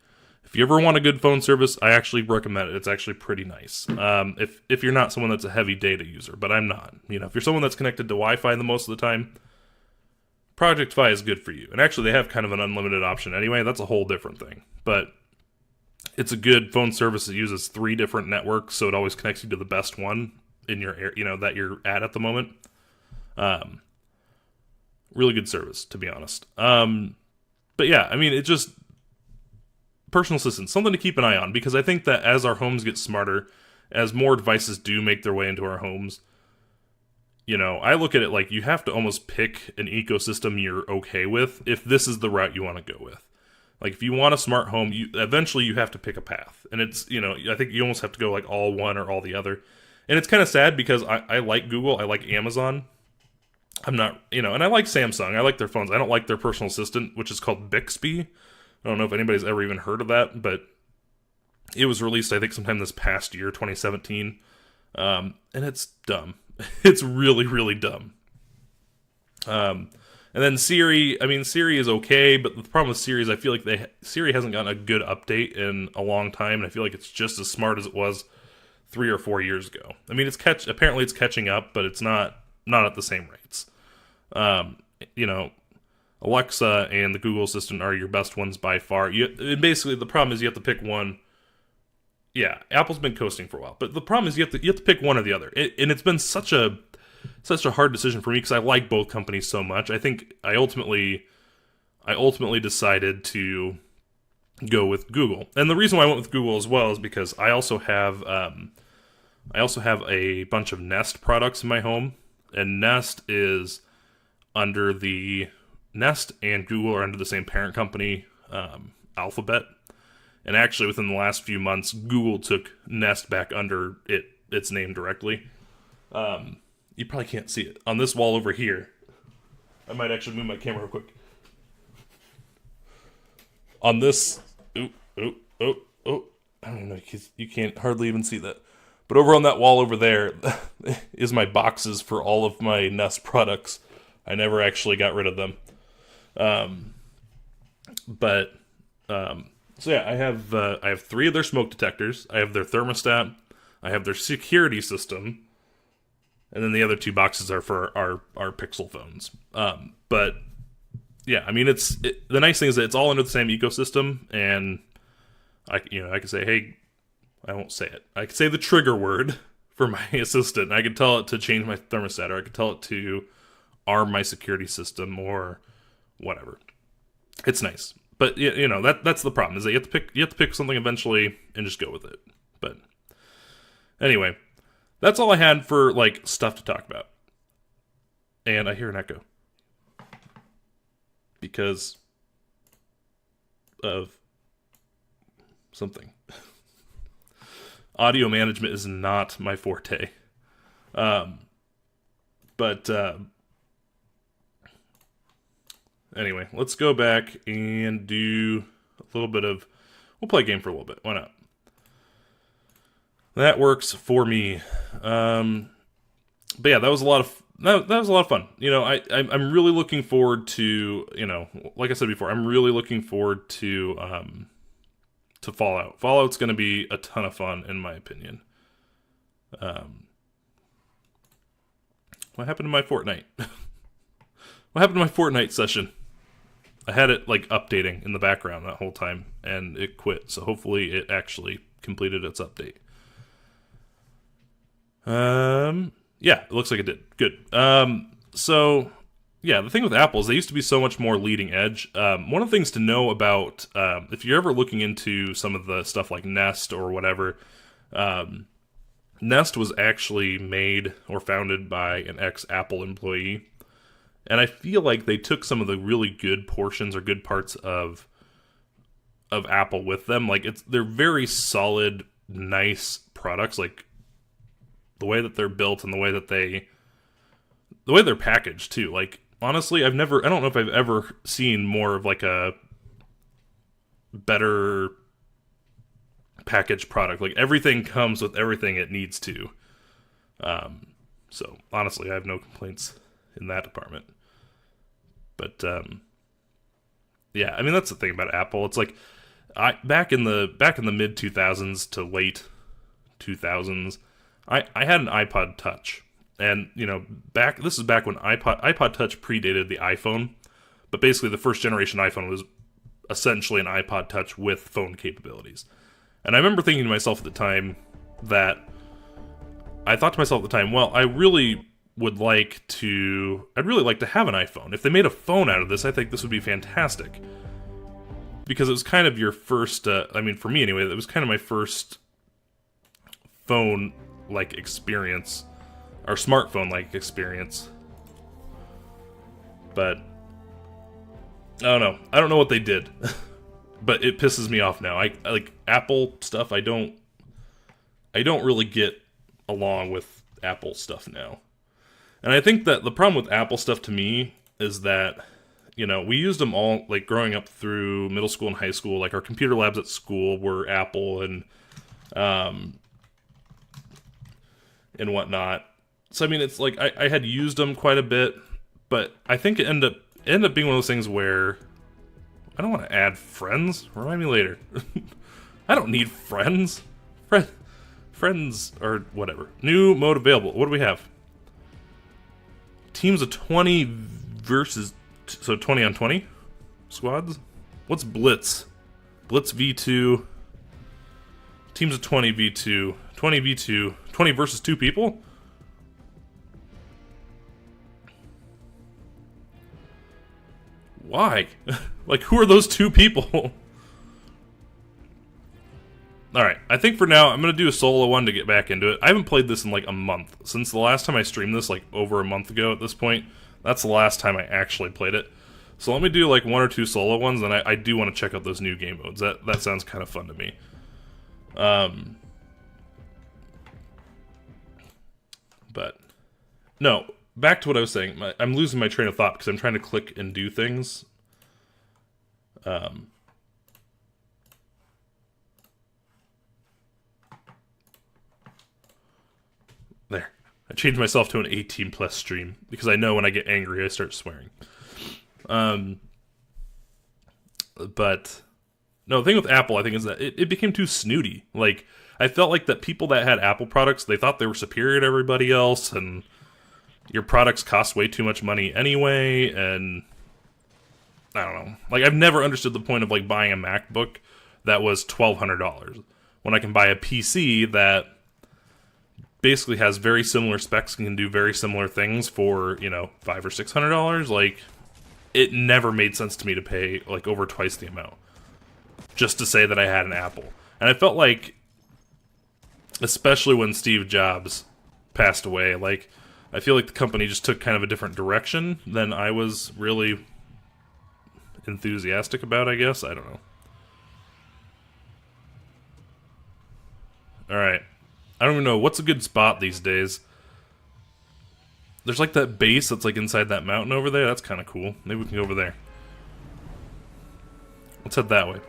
If you ever want a good phone service, I actually recommend it. It's actually pretty nice. If you're not someone that's a heavy data user, but I'm not. If you're someone that's connected to Wi-Fi the most of the time, Project Fi is good for you. And actually, they have kind of an unlimited option anyway. That's a whole different thing. But it's a good phone service that uses 3 different networks, so it always connects you to the best one in your area, that you're at the moment. Really good service, to be honest. But yeah, it just personal assistant, something to keep an eye on, because I think that as our homes get smarter, as more devices do make their way into our homes, I look at it like you have to almost pick an ecosystem you're okay with if this is the route you want to go with. Like, if you want a smart home, eventually you have to pick a path. And it's, I think you almost have to go like all one or all the other. And it's kind of sad because I like Google, I like Amazon. I'm not, and I like Samsung, I like their phones. I don't like their personal assistant, which is called Bixby. I don't know if anybody's ever even heard of that, but it was released, I think, sometime this past year, 2017. And it's dumb. It's really, really dumb. And then Siri, Siri is okay, but the problem with Siri is I feel like Siri hasn't gotten a good update in a long time, and I feel like it's just as smart as it was 3 or 4 years ago. Apparently it's catching up, but it's not at the same rates. Alexa and the Google Assistant are your best ones by far. Basically, the problem is you have to pick one. Yeah, Apple's been coasting for a while, but the problem is you have to pick one or the other. And it's been such a hard decision for me because I like both companies so much. I think I ultimately decided to go with Google. And the reason why I went with Google as well is because I also have a bunch of Nest products in my home, and Nest and Google are under the same parent company, Alphabet. And actually, within the last few months, Google took Nest back under its name directly. You probably can't see it. On this wall over here, I might actually move my camera real quick. On this, I don't know, you can't hardly even see that. But over on that wall over there is my boxes for all of my Nest products. I never actually got rid of them. So yeah, I have 3 of their smoke detectors. I have their thermostat. I have their security system. And then the other 2 boxes are for our Pixel phones. But yeah, the nice thing is that it's all under the same ecosystem, and I can say, hey, I won't say it. I can say the trigger word for my assistant. I can tell it to change my thermostat, or I can tell it to arm my security system, or whatever. It's nice, but that's the problem, is that you have to pick something eventually and just go with it. But anyway, that's all I had for stuff to talk about. And I hear an echo because of something. Audio management is not my forte. Anyway, let's go back and do a little bit of... We'll play a game for a little bit. Why not? That works for me. But yeah, that was a lot of fun. I'm really looking forward to, like I said before, I'm really looking forward to Fallout. Fallout's going to be a ton of fun, in my opinion. What happened to my Fortnite? What happened to my Fortnite session? I had it, like, updating in the background that whole time, and it quit. So hopefully it actually completed its update. Yeah, it looks like it did. Good. So, yeah, the thing with Apple is they used to be so much more leading edge. One of the things to know about, if you're ever looking into some of the stuff like Nest or whatever, Nest was actually made or founded by an ex-Apple employee. And I feel like they took some of the really good portions or good parts of Apple with them. Like, they're very solid, nice products. Like, the way that they're built and the way they're packaged too. Like, honestly, I don't know if I've ever seen more of like a better packaged product. Like, everything comes with everything it needs to. So honestly, I have no complaints in that department. But yeah, I mean, that's the thing about Apple. It's like back in the mid 2000s to late 2000s, I had an iPod Touch. And, you know, this is back when iPod Touch predated the iPhone. But basically the first generation iPhone was essentially an iPod Touch with phone capabilities. And I remember thinking to myself at the time well, I'd really like to have an iPhone. If they made a phone out of this, I think this would be fantastic. Because it was kind of your first, I mean, for me anyway, it was kind of my first phone-like experience, or smartphone-like experience. But I don't know what they did. But it pisses me off now. I like Apple stuff. I don't really get along with Apple stuff now. And I think that the problem with Apple stuff to me is that, you know, we used them all, like, growing up through middle school and high school. Like, our computer labs at school were Apple and whatnot. So, I mean, it's like, I had used them quite a bit, but I think it ended up being one of those things where I don't want to add friends. Remind me later. I don't need friends. Friends or whatever. New mode available. What do we have? Teams of 20 versus... So 20 on 20 squads? What's Blitz? Blitz V2. Teams of 20 V2. 20 V2. 20 versus 2 people? Why? Like, who are those 2 people? Alright, I think for now, I'm going to do a solo one to get back into it. I haven't played this in like a month. Since the last time I streamed this, like over a month ago at this point, that's the last time I actually played it. So let me do like 1 or 2 solo ones, and I do want to check out those new game modes. That sounds kind of fun to me. But, no, back to what I was saying. I'm losing my train of thought because I'm trying to click and do things. There. I changed myself to an 18+ stream because I know when I get angry I start swearing. But no, the thing with Apple, I think, is that it became too snooty. Like, I felt like that people that had Apple products, they thought they were superior to everybody else, and your products cost way too much money anyway, and I don't know. Like, I've never understood the point of, like, buying a MacBook that was $1,200 when I can buy a PC that basically has very similar specs and can do very similar things for, you know, $500 or $600. Like, it never made sense to me to pay, like, over twice the amount just to say that I had an Apple. And I felt like, especially when Steve Jobs passed away, like, I feel like the company just took kind of a different direction than I was really enthusiastic about, I guess. I don't know. Alright. I don't even know. What's a good spot these days? There's like that base that's like inside that mountain over there. That's kind of cool. Maybe we can go over there. Let's head that way.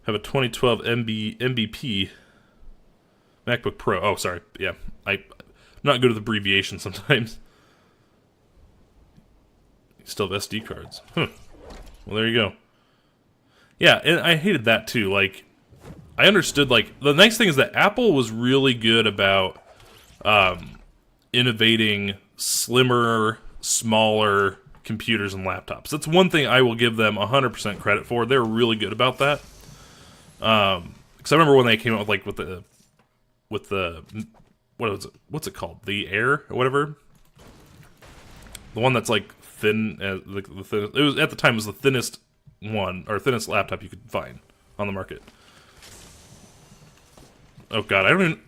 Have a 2012 MVP MacBook Pro. Oh, sorry. Yeah. I'm not good with abbreviations sometimes. Still have SD cards. Huh. Well, there you go. Yeah, and I hated that too. Like, I understood, like, the nice thing is that Apple was really good about innovating slimmer, smaller computers and laptops. That's one thing I will give them 100% credit for. They're really good about that. Because I remember when they came out with, like, with the what was it? What's it called? The Air or whatever. The one that's like thin. The thin. It was at the time it was the thinnest one or thinnest laptop you could find on the market. Oh god, I don't even.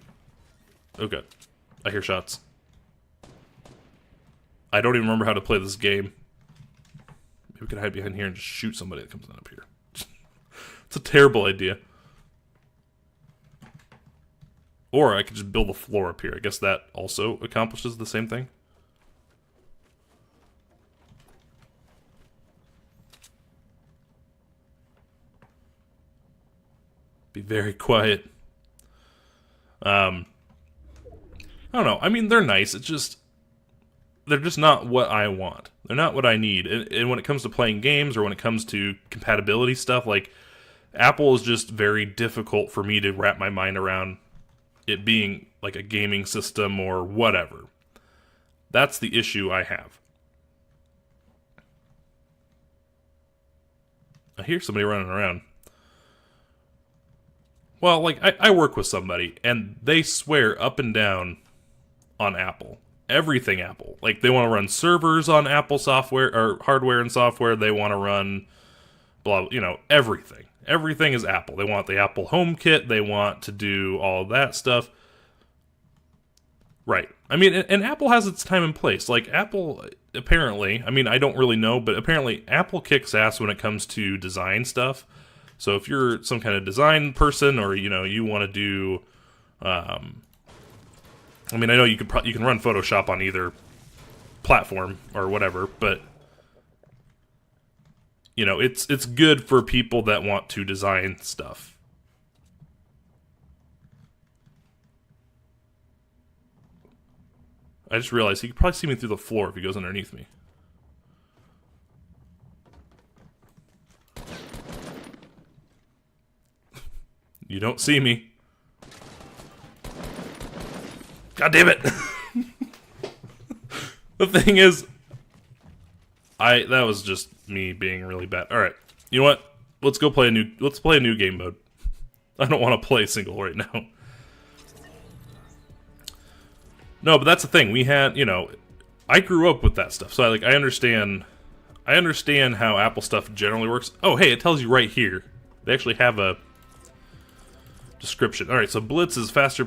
Oh god, I hear shots. I don't even remember how to play this game. Maybe we can hide behind here and just shoot somebody that comes in up here. It's a terrible idea. Or I could just build a floor up here. I guess that also accomplishes the same thing. Be very quiet. I don't know. I mean, they're nice. It's just... they're just not what I want. They're not what I need. And when it comes to playing games or when it comes to compatibility stuff, like, Apple is just very difficult for me to wrap my mind around it being like a gaming system or whatever. That's the issue I have. I hear somebody running around. Well, like, I work with somebody, and they swear up and down on Apple. Everything Apple. Like, they want to run servers on Apple software, or hardware and software. They want to run, blah, you know, everything. Everything is Apple. They want the Apple HomeKit. They want to do all that stuff. Right. I mean, and Apple has its time and place. Like, Apple, apparently, I mean, I don't really know, but apparently Apple kicks ass when it comes to design stuff. So if you're some kind of design person or, you know, you want to do... I mean, I know you can run Photoshop on either platform or whatever, but... you know, it's good for people that want to design stuff. I just realized he could probably see me through the floor if he goes underneath me. You don't see me. God damn it! The thing is... that was just me being really bad. All right, you know what? Let's play a new game mode. I don't want to play single right now. No, but that's the thing. We had, you know, I grew up with that stuff, so I understand how Apple stuff generally works. Oh, hey, it tells you right here. They actually have a description. All right, so Blitz is faster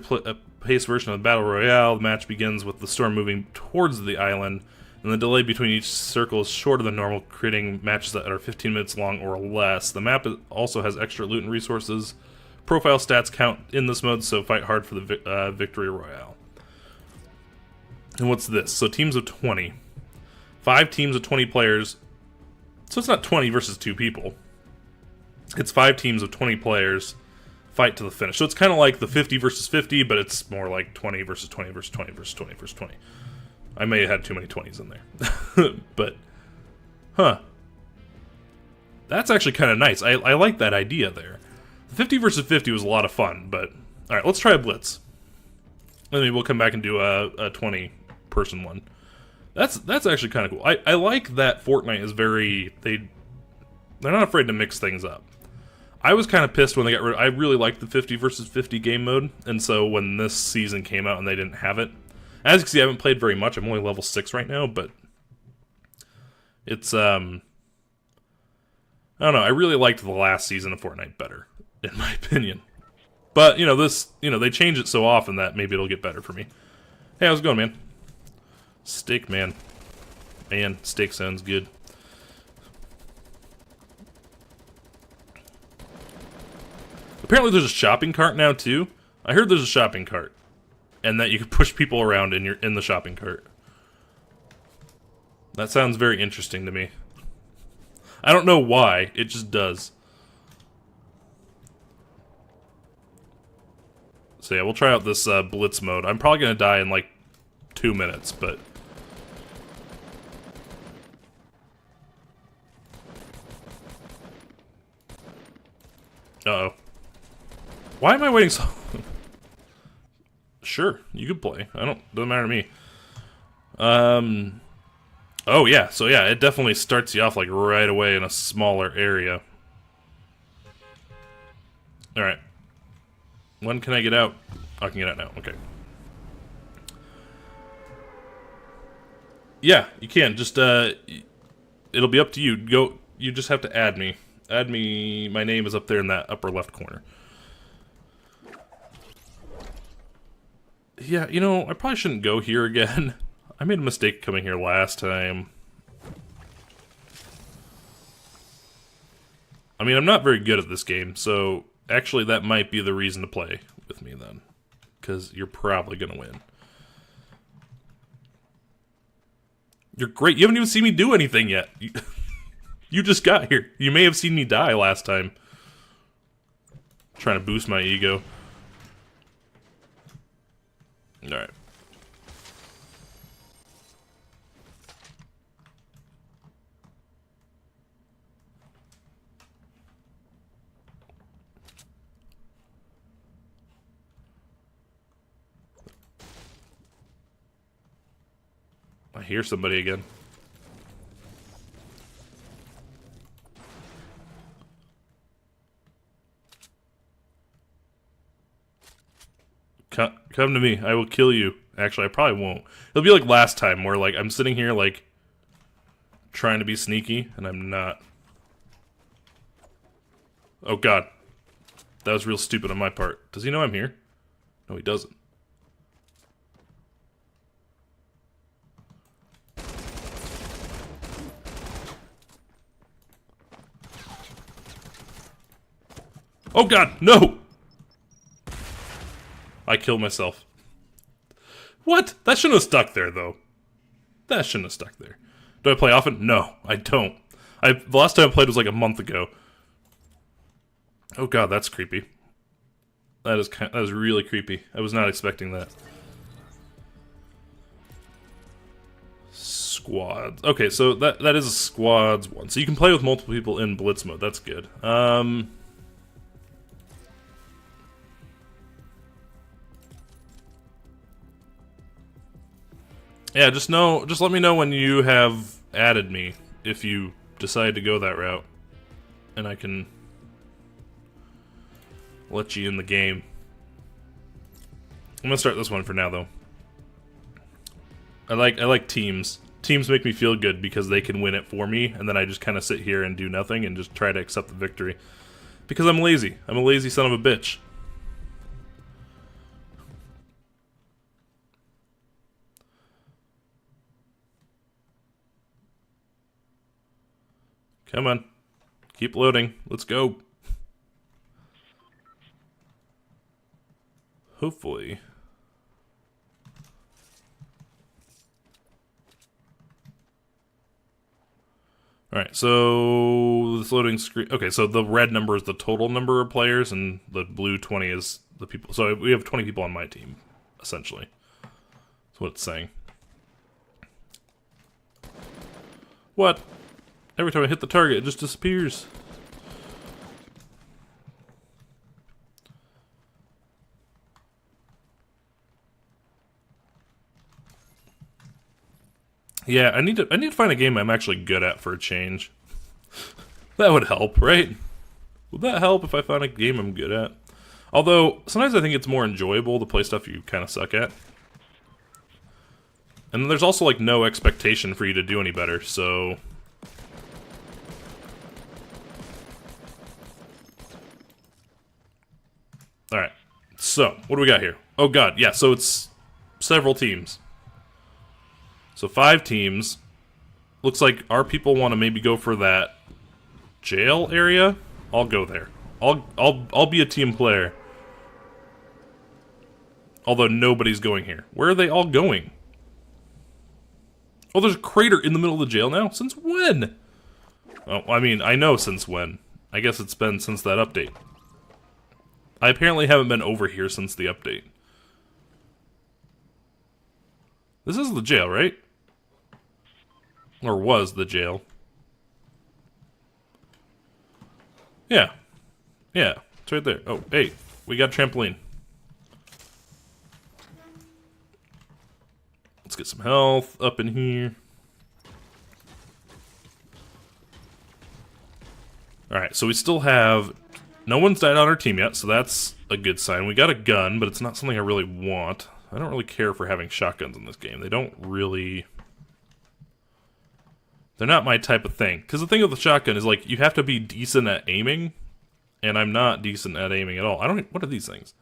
paced version of the Battle Royale. The match begins with the storm moving towards the island. And the delay between each circle is shorter than normal, creating matches that are 15 minutes long or less. The map also has extra loot and resources. Profile stats count in this mode, so fight hard for the victory royale. And what's this? So teams of 20. 5 teams of 20 players. So it's not 20 versus 2 people. It's 5 teams of 20 players fight to the finish. So it's kind of like the 50 versus 50, but it's more like 20 versus 20 versus 20 versus 20 versus 20. I may have had too many 20s in there. But, huh. That's actually kind of nice. I like that idea there. The 50 versus 50 was a lot of fun, but... alright, let's try a Blitz. And maybe we'll come back and do a 20-person one. That's actually kind of cool. I like that Fortnite is very... They're not afraid to mix things up. I was kind of pissed when they got rid of... I really liked the 50 versus 50 game mode, and so when this season came out and they didn't have it... As you can see, I haven't played very much. I'm only level 6 right now, but it's, I don't know. I really liked the last season of Fortnite better, in my opinion. But, they change it so often that maybe it'll get better for me. Hey, how's it going, man? Steak, man. Man, steak sounds good. Apparently there's a shopping cart now, too. I heard there's a shopping cart. And that you can push people around in the shopping cart. That sounds very interesting to me. I don't know why, it just does. So yeah, we'll try out this Blitz mode. I'm probably gonna die in like 2 minutes, but... Uh-oh. Why am I waiting so... Sure, you could play. Doesn't matter to me. Oh yeah, so yeah, it definitely starts you off like right away in a smaller area. Alright. When can I get out? I can get out now, okay. Yeah, you can. Just, it'll be up to you. You just have to add me. Add me, my name is up there in that upper left corner. Yeah, you know, I probably shouldn't go here again. I made a mistake coming here last time. I mean, I'm not very good at this game, so actually that might be the reason to play with me then. Because you're probably going to win. You're great. You haven't even seen me do anything yet. You just got here. You may have seen me die last time. Trying to boost my ego. Alright. I hear somebody again. Come to me. I will kill you. Actually, I probably won't. It'll be like last time where like I'm sitting here like trying to be sneaky and I'm not. Oh god. That was real stupid on my part. Does he know I'm here? No, he doesn't. Oh god, no! I killed myself. What? That shouldn't have stuck there, though. That shouldn't have stuck there. Do I play often? No, I don't. The last time I played was like a month ago. Oh god, that's creepy. That is really creepy. I was not expecting that. Squads. Okay, so that is a squads one. So you can play with multiple people in blitz mode. That's good. Yeah, just let me know when you have added me, if you decide to go that route. And I can let you in the game. I'm gonna start this one for now, though. I like teams. Teams make me feel good because they can win it for me, and then I just kind of sit here and do nothing and just try to accept the victory. Because I'm lazy. I'm a lazy son of a bitch. Come on. Keep loading. Let's go. Hopefully. Alright, so this loading screen... Okay, so the red number is the total number of players, and the blue 20 is the people... So we have 20 people on my team, essentially. That's what it's saying. What? Every time I hit the target, it just disappears. Yeah, I need to find a game I'm actually good at for a change. That would help, right? Would that help if I found a game I'm good at? Although, sometimes I think it's more enjoyable to play stuff you kind of suck at. And there's also, like, no expectation for you to do any better, so... Alright, so, what do we got here? Oh god, yeah, so it's several teams. So 5 teams. Looks like our people want to maybe go for that jail area. I'll go there. I'll be a team player. Although nobody's going here. Where are they all going? Oh, there's a crater in the middle of the jail now? Since when? Oh, I mean, I know since when. I guess it's been since that update. I apparently haven't been over here since the update. This is the jail, right? Or was the jail. Yeah. Yeah, it's right there. Oh, hey. we got a trampoline. Let's get some health up in here. Alright, so we still have... No one's died on our team yet, so that's a good sign. We got a gun, but it's not something I really want. I don't really care for having shotguns in this game. They don't really... They're not my type of thing. Because the thing with the shotgun is, like, you have to be decent at aiming, and I'm not decent at aiming at all. I don't... What are these things?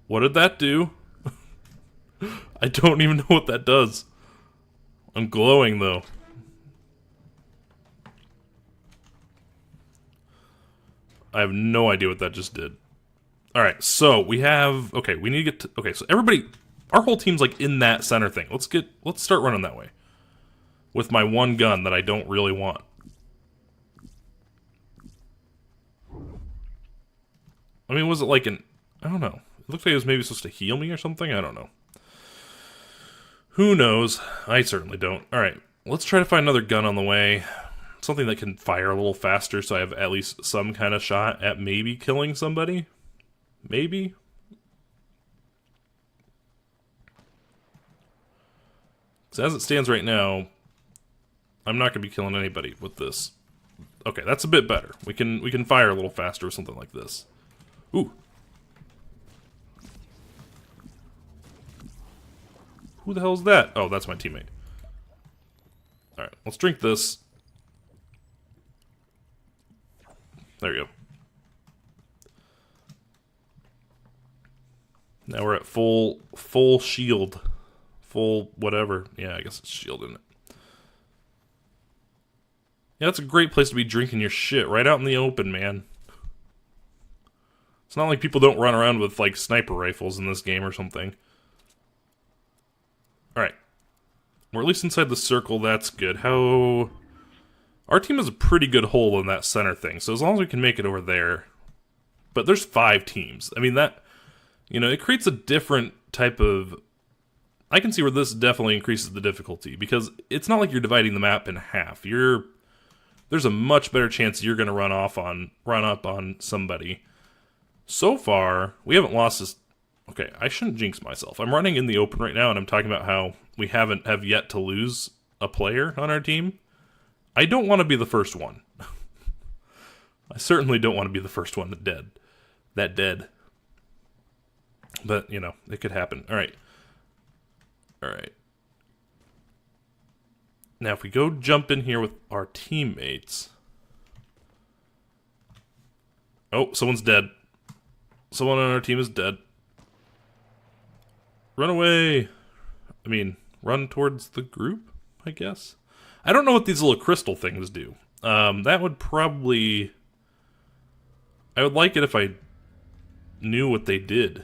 What did that do? I don't even know what that does. I'm glowing, though. I have no idea what that just did. Alright, so we have... Okay, we need to get to... Okay, so everybody... Our whole team's, like, in that center thing. Let's start running that way. With my one gun that I don't really want. I mean, was it like an... I don't know. It looked like it was maybe supposed to heal me or something? I don't know. Who knows? I certainly don't. Alright, let's try to find another gun on the way. Something that can fire a little faster so I have at least some kind of shot at maybe killing somebody. Maybe? Because as it stands right now, I'm not going to be killing anybody with this. Okay, that's a bit better. We can fire a little faster with something like this. Ooh. Who the hell is that? Oh, that's my teammate. Alright, let's drink this. There you go. Now we're at full shield. Full whatever. Yeah, I guess it's shield, isn't it? Yeah, that's a great place to be drinking your shit. Right out in the open, man. It's not like people don't run around with, like, sniper rifles in this game or something. Alright. We're at least inside the circle, that's good. How... Our team has a pretty good hole in that center thing, so as long as we can make it over there... But there's 5 teams. I mean, that... You know, it creates a different type of... I can see where this definitely increases the difficulty, because it's not like you're dividing the map in half. There's a much better chance you're going to run up on somebody. So far, we haven't lost this... Okay, I shouldn't jinx myself. I'm running in the open right now, and I'm talking about how we have yet to lose a player on our team. I don't want to be the first one. I certainly don't want to be the first one dead. But, you know, it could happen. Alright. Alright. Now, if we go jump in here with our teammates... Oh, someone's dead. Someone on our team is dead. Run away! I mean, run towards the group, I guess? I don't know what these little crystal things do. That would probably... I would like it if I knew what they did.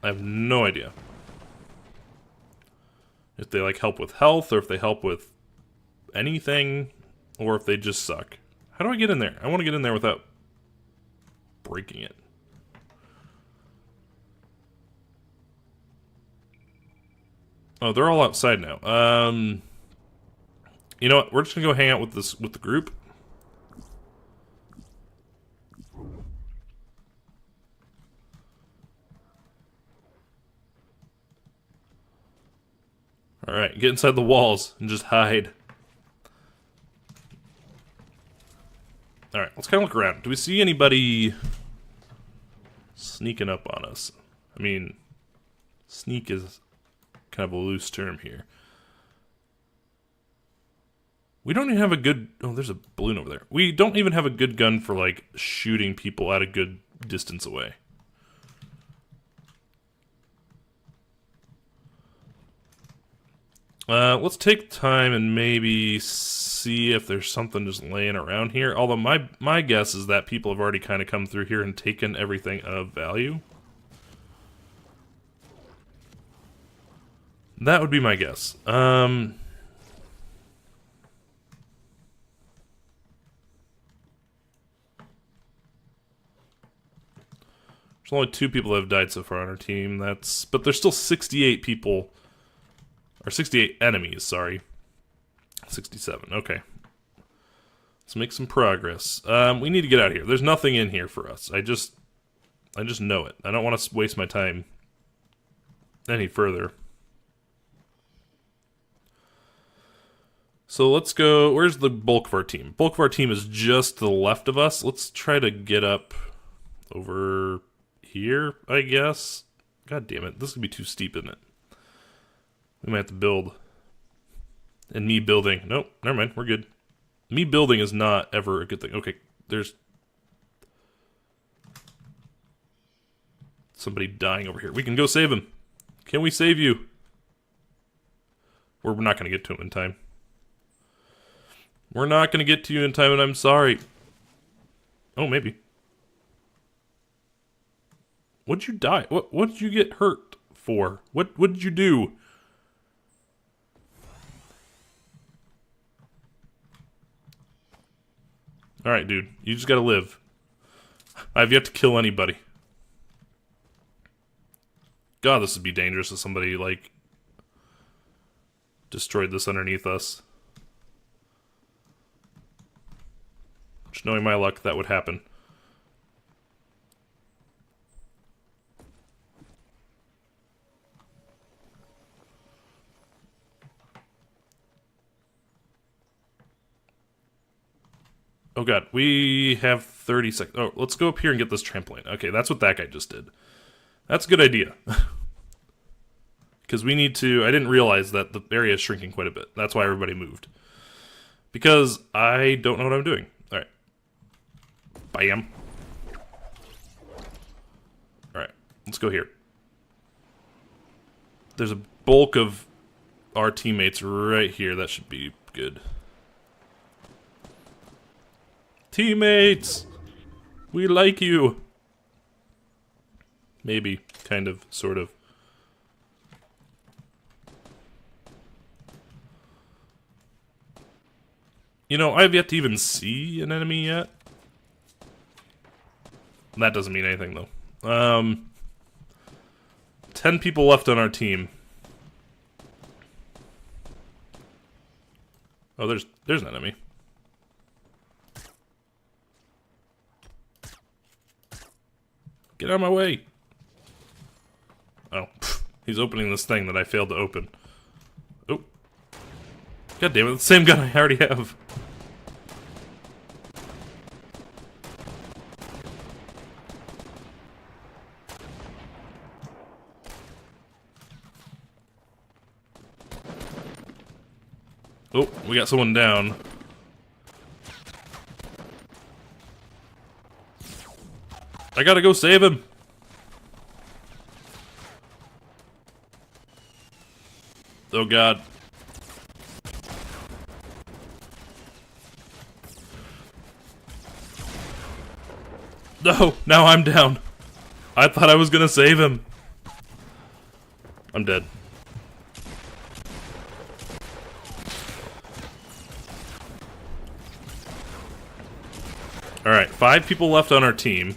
I have no idea. If they, like, help with health, or if they help with anything, or if they just suck. How do I get in there? I want to get in there without breaking it. Oh, they're all outside now. You know what? We're just gonna go hang out with the group. Alright, get inside the walls and just hide. Alright, let's kind of look around. Do we see anybody sneaking up on us? I mean, sneak is kind of a loose term here. We don't even have a good... Oh, there's a balloon over there. We don't even have a good gun for, like, shooting people at a good distance away. Let's take time and maybe see if there's something just laying around here. Although my guess is that people have already kind of come through here and taken everything of value. That would be my guess. only 2 people that have died so far on our team. But there's still 68 people, or 68 enemies, sorry. 67, okay. Let's make some progress. We need to get out of here. There's nothing in here for us. I just know it. I don't want to waste my time any further. So let's go, where's the bulk of our team? Bulk of our team is just to the left of us. Let's try to get up over here, I guess. God damn it, this is gonna be too steep, isn't it? We might have to build. And me building, nope, never mind, we're good. Me building is not ever a good thing. Okay, there's somebody dying over here. We can go save him. Can we save you? We're not gonna get to him in time. We're not gonna get to you in time, and I'm sorry. Oh, maybe. What'd you die? What did you get hurt for? What did you do? Alright, dude. You just gotta live. I've yet to kill anybody. God, this would be dangerous if somebody, like, destroyed this underneath us. Just knowing my luck, that would happen. Oh god, we have 30 seconds. Oh, let's go up here and get this trampoline. Okay, that's what that guy just did. That's a good idea. Because we need to... I didn't realize that the area is shrinking quite a bit. That's why everybody moved. Because I don't know what I'm doing. Alright. Bam. Alright, let's go here. There's a bulk of our teammates right here. That should be good. Teammates! We like you! Maybe. Kind of. Sort of. You know, I've yet to even see an enemy yet. That doesn't mean anything, though. 10 people left on our team. Oh, there's an enemy. Get out of my way! Oh, he's opening this thing that I failed to open. Oh. God damn it, the same gun I already have. Oh, we got someone down. I gotta go save him. Oh god. No, now I'm down. I thought I was gonna save him. I'm dead. Alright, 5 people left on our team.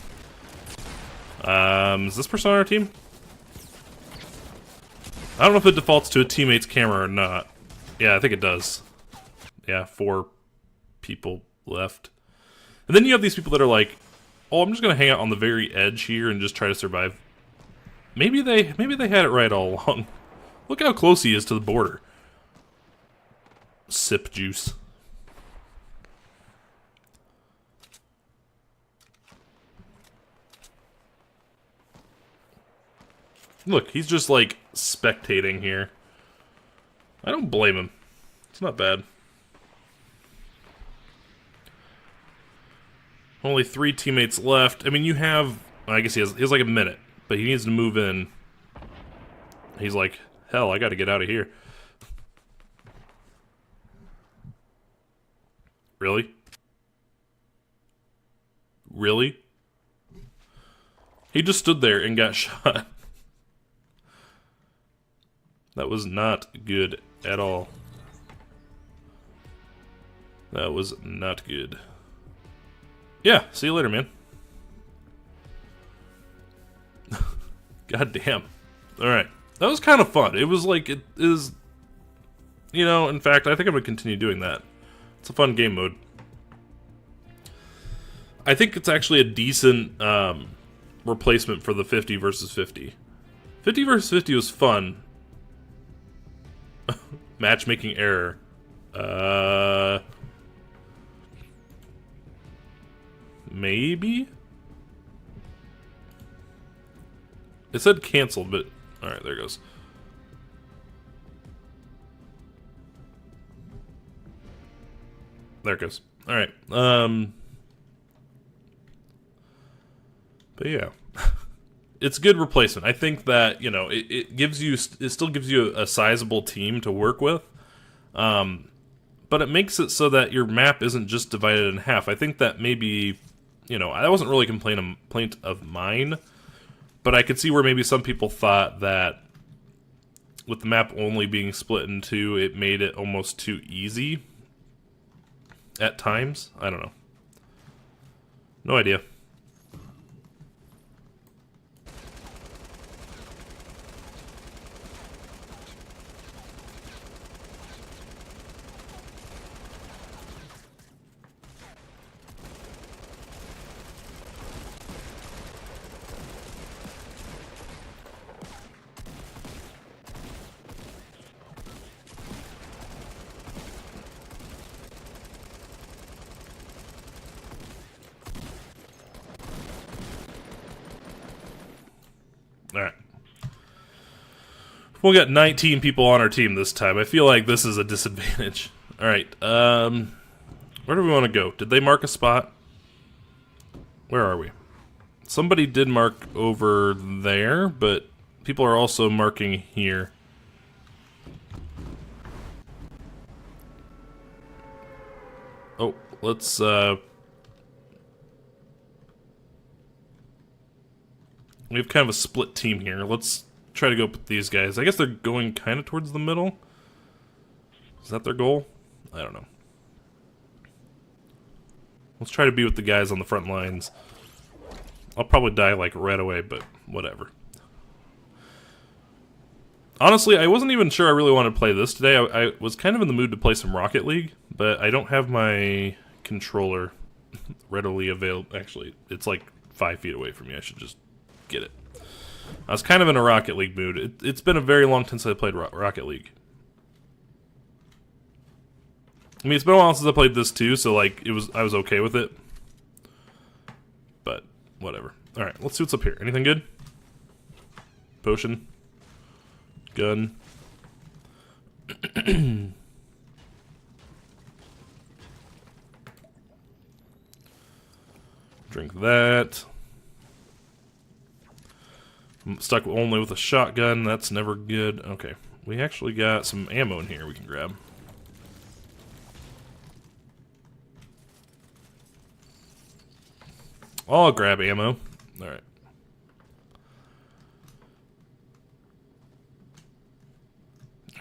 Is this person on our team? I don't know if it defaults to a teammate's camera or not. Yeah, I think it does. Yeah, 4 people left. And then you have these people that are like, oh, I'm just gonna hang out on the very edge here and just try to survive. Maybe they had it right all along. Look how close he is to the border. Sip juice. Look, he's just like spectating here. I don't blame him. It's not bad. Only 3 teammates left. I mean, you have... I guess he has like a minute, but he needs to move in. He's like, hell, I gotta get out of here. Really? Really? He just stood there and got shot. That was not good at all. That was not good. Yeah, see you later, man. God damn. Alright. That was kind of fun. It was like, it is... You know, in fact, I think I'm going to continue doing that. It's a fun game mode. I think it's actually a decent replacement for the 50 versus 50. 50 versus 50 was fun. Matchmaking error. Maybe? It said canceled, but... Alright, there it goes. There it goes. Alright, but yeah. It's a good replacement. I think that, you know, it gives you... It still gives you a sizable team to work with. But it makes it so that your map isn't just divided in half. I think that maybe... You know, that wasn't really a complaint of mine, but I could see where maybe some people thought that with the map only being split in two, it made it almost too easy at times. I don't know. No idea. Alright. We'll get 19 people on our team this time. I feel like this is a disadvantage. Alright, where do we want to go? Did they mark a spot? Where are we? Somebody did mark over there, but people are also marking here. Oh, let's, we have kind of a split team here. Let's try to go with these guys. I guess they're going kind of towards the middle. Is that their goal? I don't know. Let's try to be with the guys on the front lines. I'll probably die like right away, but whatever. Honestly, I wasn't even sure I really wanted to play this today. I was kind of in the mood to play some Rocket League, but I don't have my controller readily available. Actually, it's like 5 feet away from me. I should just get it. I was kind of in a Rocket League mood. It's been a very long time since I played Rocket League. I mean, it's been a while since I played this too, so like I was okay with it. But whatever. All right, let's see what's up here. Anything good? Potion, gun. Drink that. I'm stuck only with a shotgun. That's never good. Okay. We actually got some ammo in here we can grab. I'll grab ammo. Alright.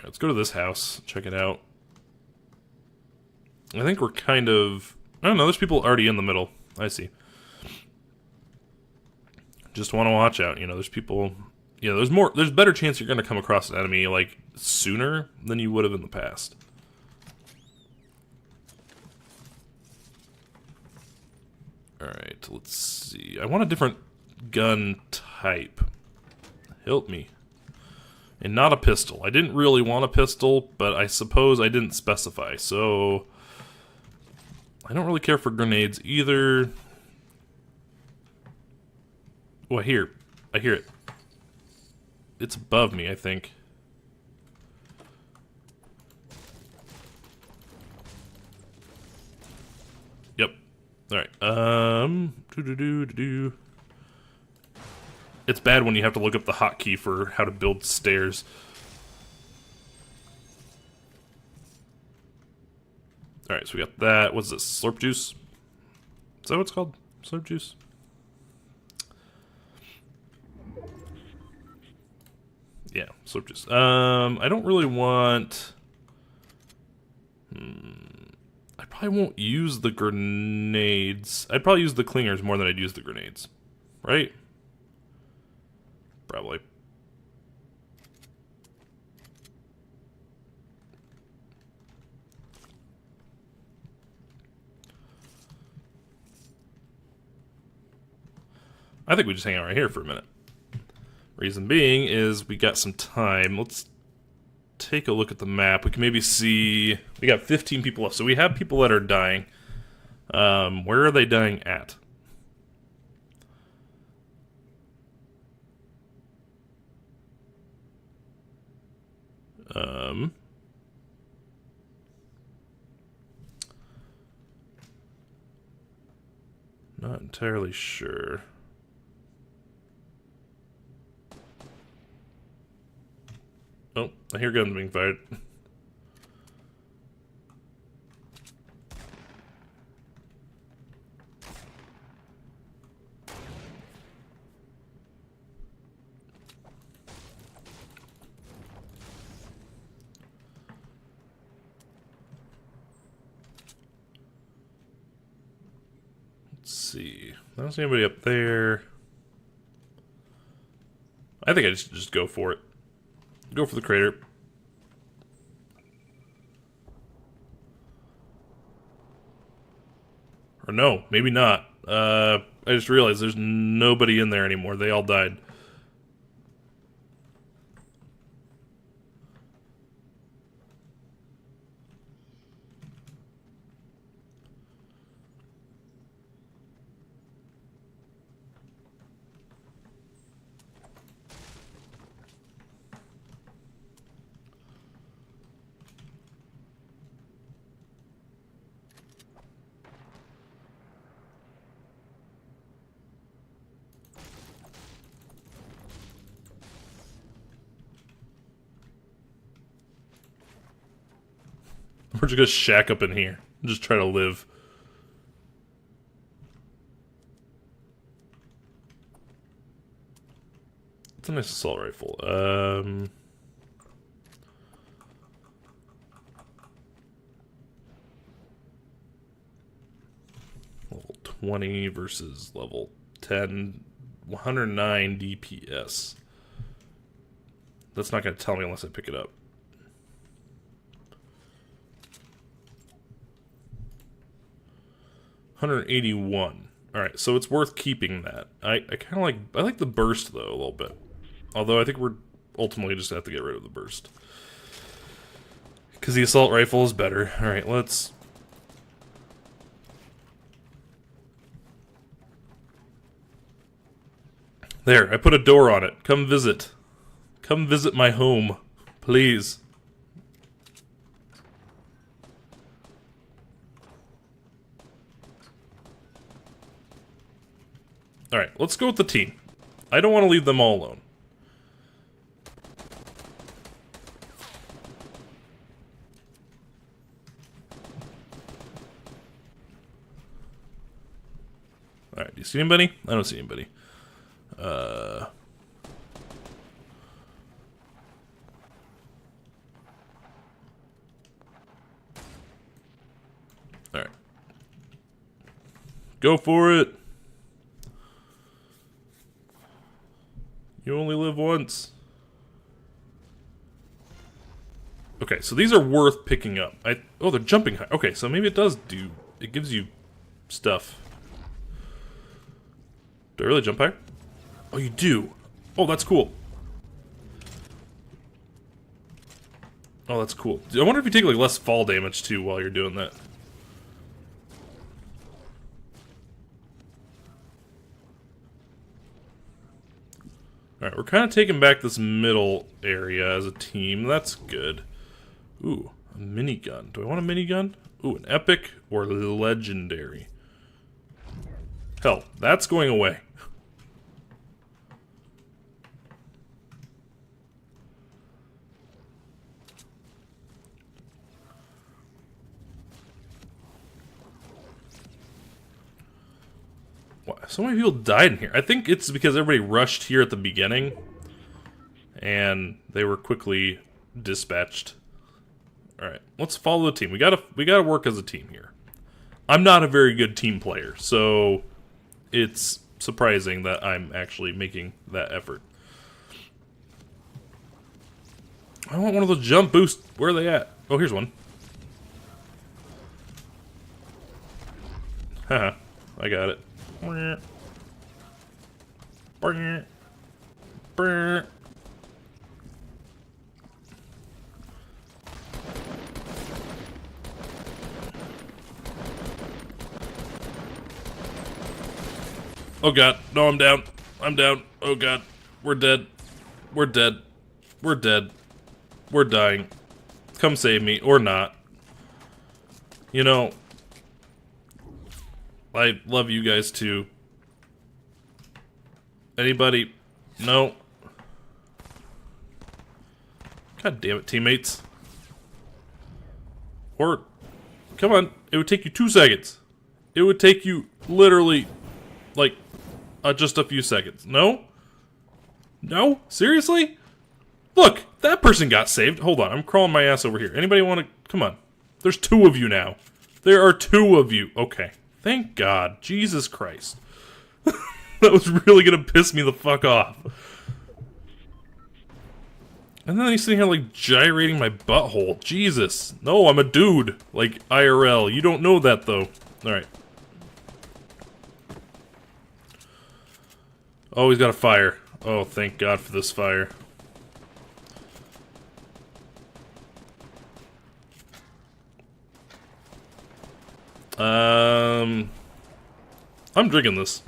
Let's go to this house. Check it out. I think we're kind of... I don't know. There's people already in the middle. I see. Just want to watch out, you know, there's people, you know, there's better chance you're going to come across an enemy, like, sooner than you would have in the past. Alright, let's see. I want a different gun type. Help me. And not a pistol. I didn't really want a pistol, but I suppose I didn't specify, so... I don't really care for grenades either. Oh, I hear it. It's above me, I think. Yep. Alright, It's bad when you have to look up the hotkey for how to build stairs. Alright, so we got that. What's this? Slurp juice? Is that what it's called? Slurp juice? Yeah, slurp juice. I don't really want... I probably won't use the grenades. I'd probably use the clingers more than I'd use the grenades. Right? Probably. I think we just hang out right here for a minute. Reason being is we got some time. Let's take a look at the map. We can maybe see... We got 15 people left, so we have people that are dying. Where are they dying at? Not entirely sure. Oh, I hear guns being fired. Let's see. I don't see anybody up there. I think I just go for it. Go for the crater. Or no, maybe not. I just realized there's nobody in there anymore. They all died. We're just gonna shack up in here and just try to live. It's a nice assault rifle. Level 20 versus level 10. 109 DPS. That's not gonna tell me unless I pick it up. 181. Alright, so it's worth keeping that. I kind of like... I like the burst, though, a little bit. Although I think we're ultimately just have to get rid of the burst. Because the assault rifle is better. Alright, let's... There, I put a door on it. Come visit. Come visit my home. Please. Alright, let's go with the team. I don't want to leave them all alone. Alright, do you see anybody? I don't see anybody. Alright. Go for it! You only live once. Okay, so these are worth picking up. Oh, they're jumping high. Okay, so maybe it does do... It gives you stuff. Do I really jump higher? Oh, you do. Oh, that's cool. Oh, that's cool. I wonder if you take like less fall damage too while you're doing that. Alright, we're kind of taking back this middle area as a team. That's good. Ooh, a minigun. Do I want a minigun? Ooh, an epic or legendary? Hell, that's going away. So many people died in here. I think it's because everybody rushed here at the beginning, and they were quickly dispatched. All right, let's follow the team. We gotta work as a team here. I'm not a very good team player, so it's surprising that I'm actually making that effort. I want one of those jump boosts. Where are they at? Oh, here's one. Haha, I got it. Oh god, no, I'm down. I'm down. Oh god, we're dead. We're dead. We're dead. We're dying. Come save me, or not. You know, I love you guys too. Anybody? No. God damn it, teammates. Or, come on, it would take you 2 seconds. It would take you literally, like, just a few seconds. No? No? Seriously? Look, that person got saved. Hold on, I'm crawling my ass over here. Anybody want to... Come on. There's 2 of you now. There are 2 of you. Okay. Thank God. Jesus Christ. That was really gonna piss me the fuck off. And then he's sitting here, like, gyrating my butthole. Jesus. No, I'm a dude. Like, IRL. You don't know that, though. Alright. Oh, he's got a fire. Oh, thank God for this fire. I'm drinking this.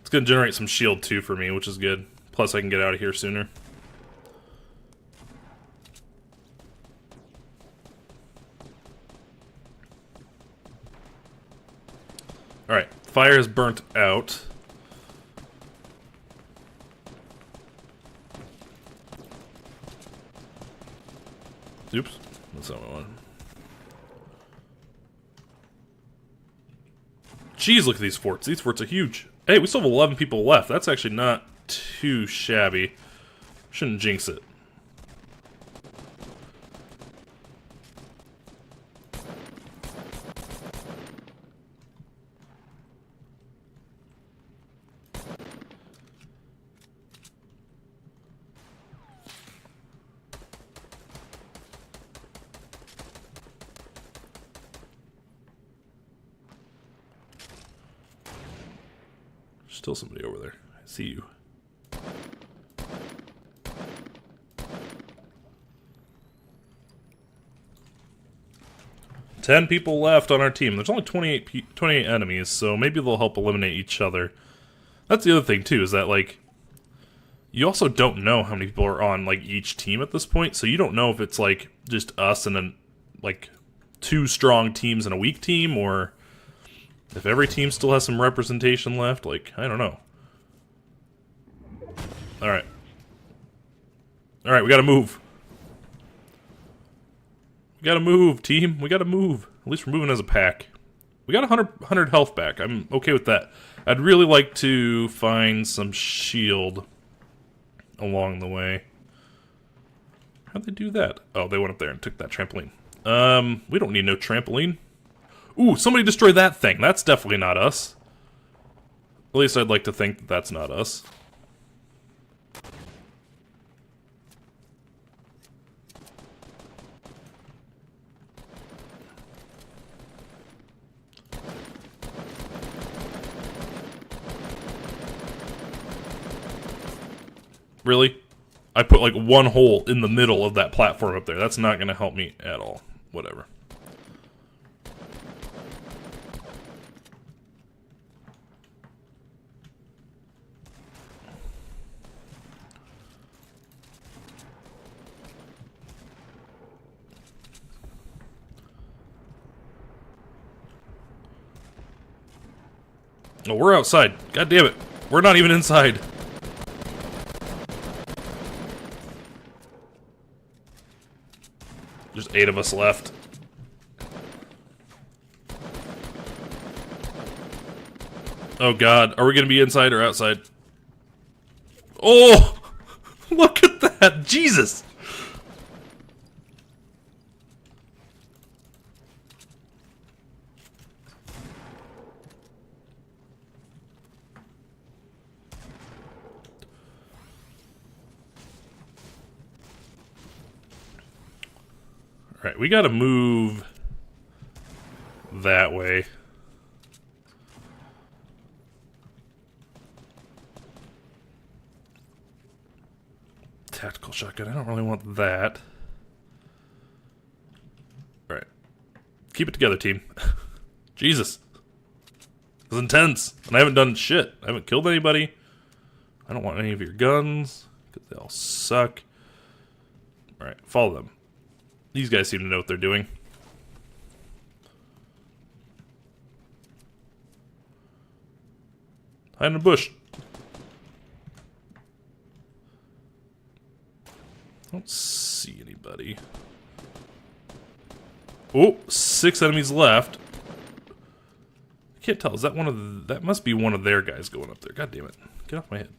It's gonna generate some shield too for me, which is good. Plus I can get out of here sooner. Alright, fire is burnt out. Oops, that's not what I wanted. Jeez, look at these forts. These forts are huge. Hey, we still have 11 people left. That's actually not too shabby. Shouldn't jinx it. Still somebody over there. I see you. Ten people left on our team. There's only 28 enemies, so maybe they'll help eliminate each other. That's the other thing, too, is that, like, you also don't know how many people are on, like, each team at this point, so you don't know if it's, like, just us and then, like, 2 strong teams and a weak team, or if every team still has some representation left. Like, I don't know. Alright. Alright, we gotta move. We gotta move, team. We gotta move. At least we're moving as a pack. We got 100 health back. I'm okay with that. I'd really like to find some shield along the way. How'd they do that? Oh, they went up there and took that trampoline. We don't need no trampoline. Ooh, somebody destroyed that thing. That's definitely not us. At least I'd like to think that that's not us. Really? I put like 1 hole in the middle of that platform up there. That's not going to help me at all. Whatever. Oh, we're outside. God damn it. We're not even inside. There's 8 of us left. Oh god, are we gonna be inside or outside? Oh! Look at that! Jesus! Right, we gotta move that way. Tactical shotgun, I don't really want that. Alright. Keep it together, team. Jesus. It was intense, and I haven't done shit. I haven't killed anybody. I don't want any of your guns, because they all suck. Alright, follow them. These guys seem to know what they're doing. Hide in a bush. I don't see anybody. Oh, 6 enemies left. I can't tell. Is that one of the... That must be one of their guys going up there. God damn it. Get off my head.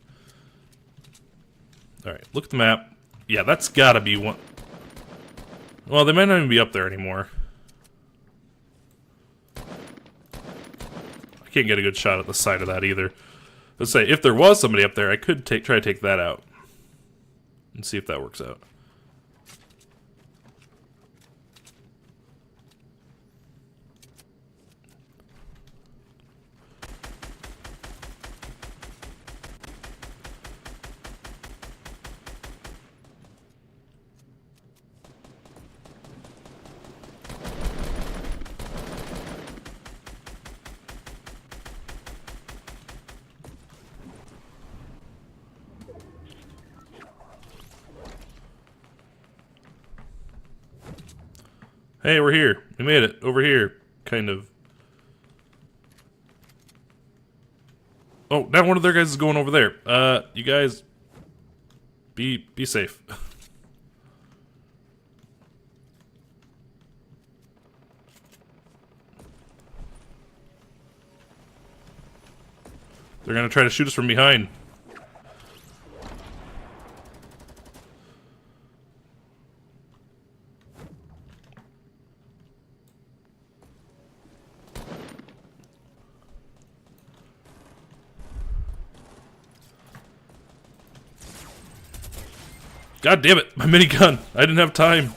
Alright, look at the map. Yeah, that's gotta be one... Well, they might not even be up there anymore. I can't get a good shot at the side of that either. Let's say, if there was somebody up there, I could try to take that out. And see if that works out. Hey, we're here. We made it. Over here. Kind of. Oh, now one of their guys is going over there. You guys... Be safe. They're gonna try to shoot us from behind. God damn it, my minigun. I didn't have time.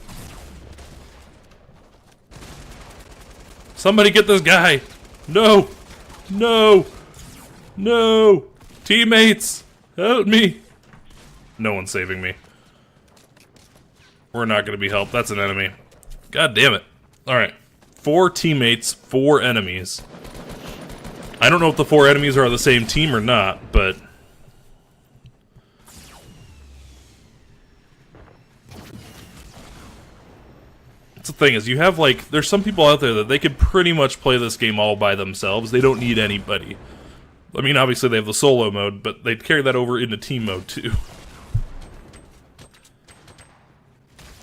Somebody get this guy. No. No. No. Teammates, help me. No one's saving me. We're not going to be helped. That's an enemy. God damn it. Alright. 4 teammates, 4 enemies. I don't know if the 4 enemies are on the same team or not, but... That's the thing, is you have, like, there's some people out there that they could pretty much play this game all by themselves. They don't need anybody. I mean, obviously they have the solo mode, but they'd carry that over into team mode, too.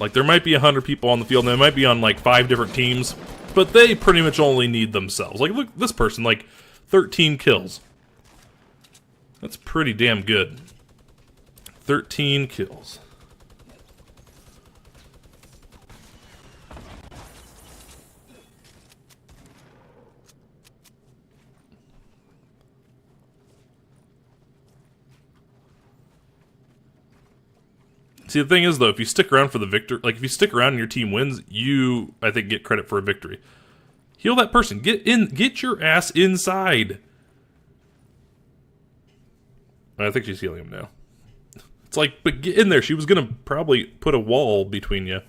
Like, there might be 100 people on the field, and they might be on, like, 5 different teams, but they pretty much only need themselves. Like, look, this person, like, 13 kills. That's pretty damn good. 13 kills. See, the thing is, though, if you stick around for the victor, like, if you stick around and your team wins, you, I think, get credit for a victory. Heal that person. Get in. Get your ass inside. I think she's healing him now. It's like, but get in there. She was going to probably put a wall between you.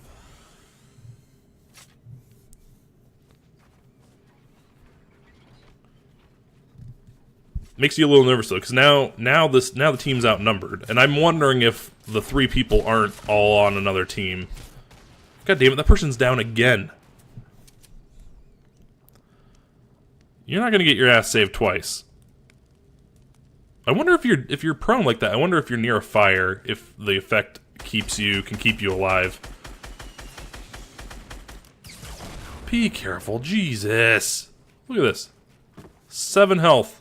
Makes you a little nervous, though, because now the team's outnumbered, and I'm wondering if the 3 people aren't all on another team. God damn it, that person's down again. You're not gonna get your ass saved twice. I wonder if you're prone like that. I wonder if you're near a fire, if the effect can keep you alive. Be careful, Jesus! Look at this, 7 health.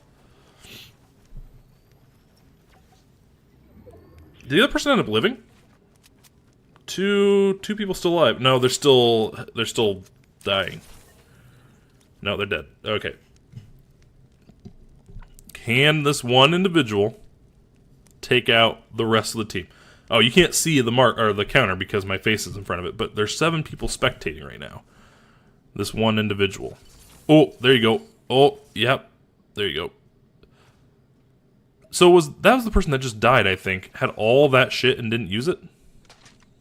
Did the other person end up living? Two people still alive. No, they're still dying. No, they're dead. Okay. Can this one individual take out the rest of the team? Oh, you can't see the mark or the counter because my face is in front of it, but there's 7 people spectating right now. This one individual. Oh, there you go. Oh, yep. There you go. So that was the person that just died, I think. Had all that shit and didn't use it?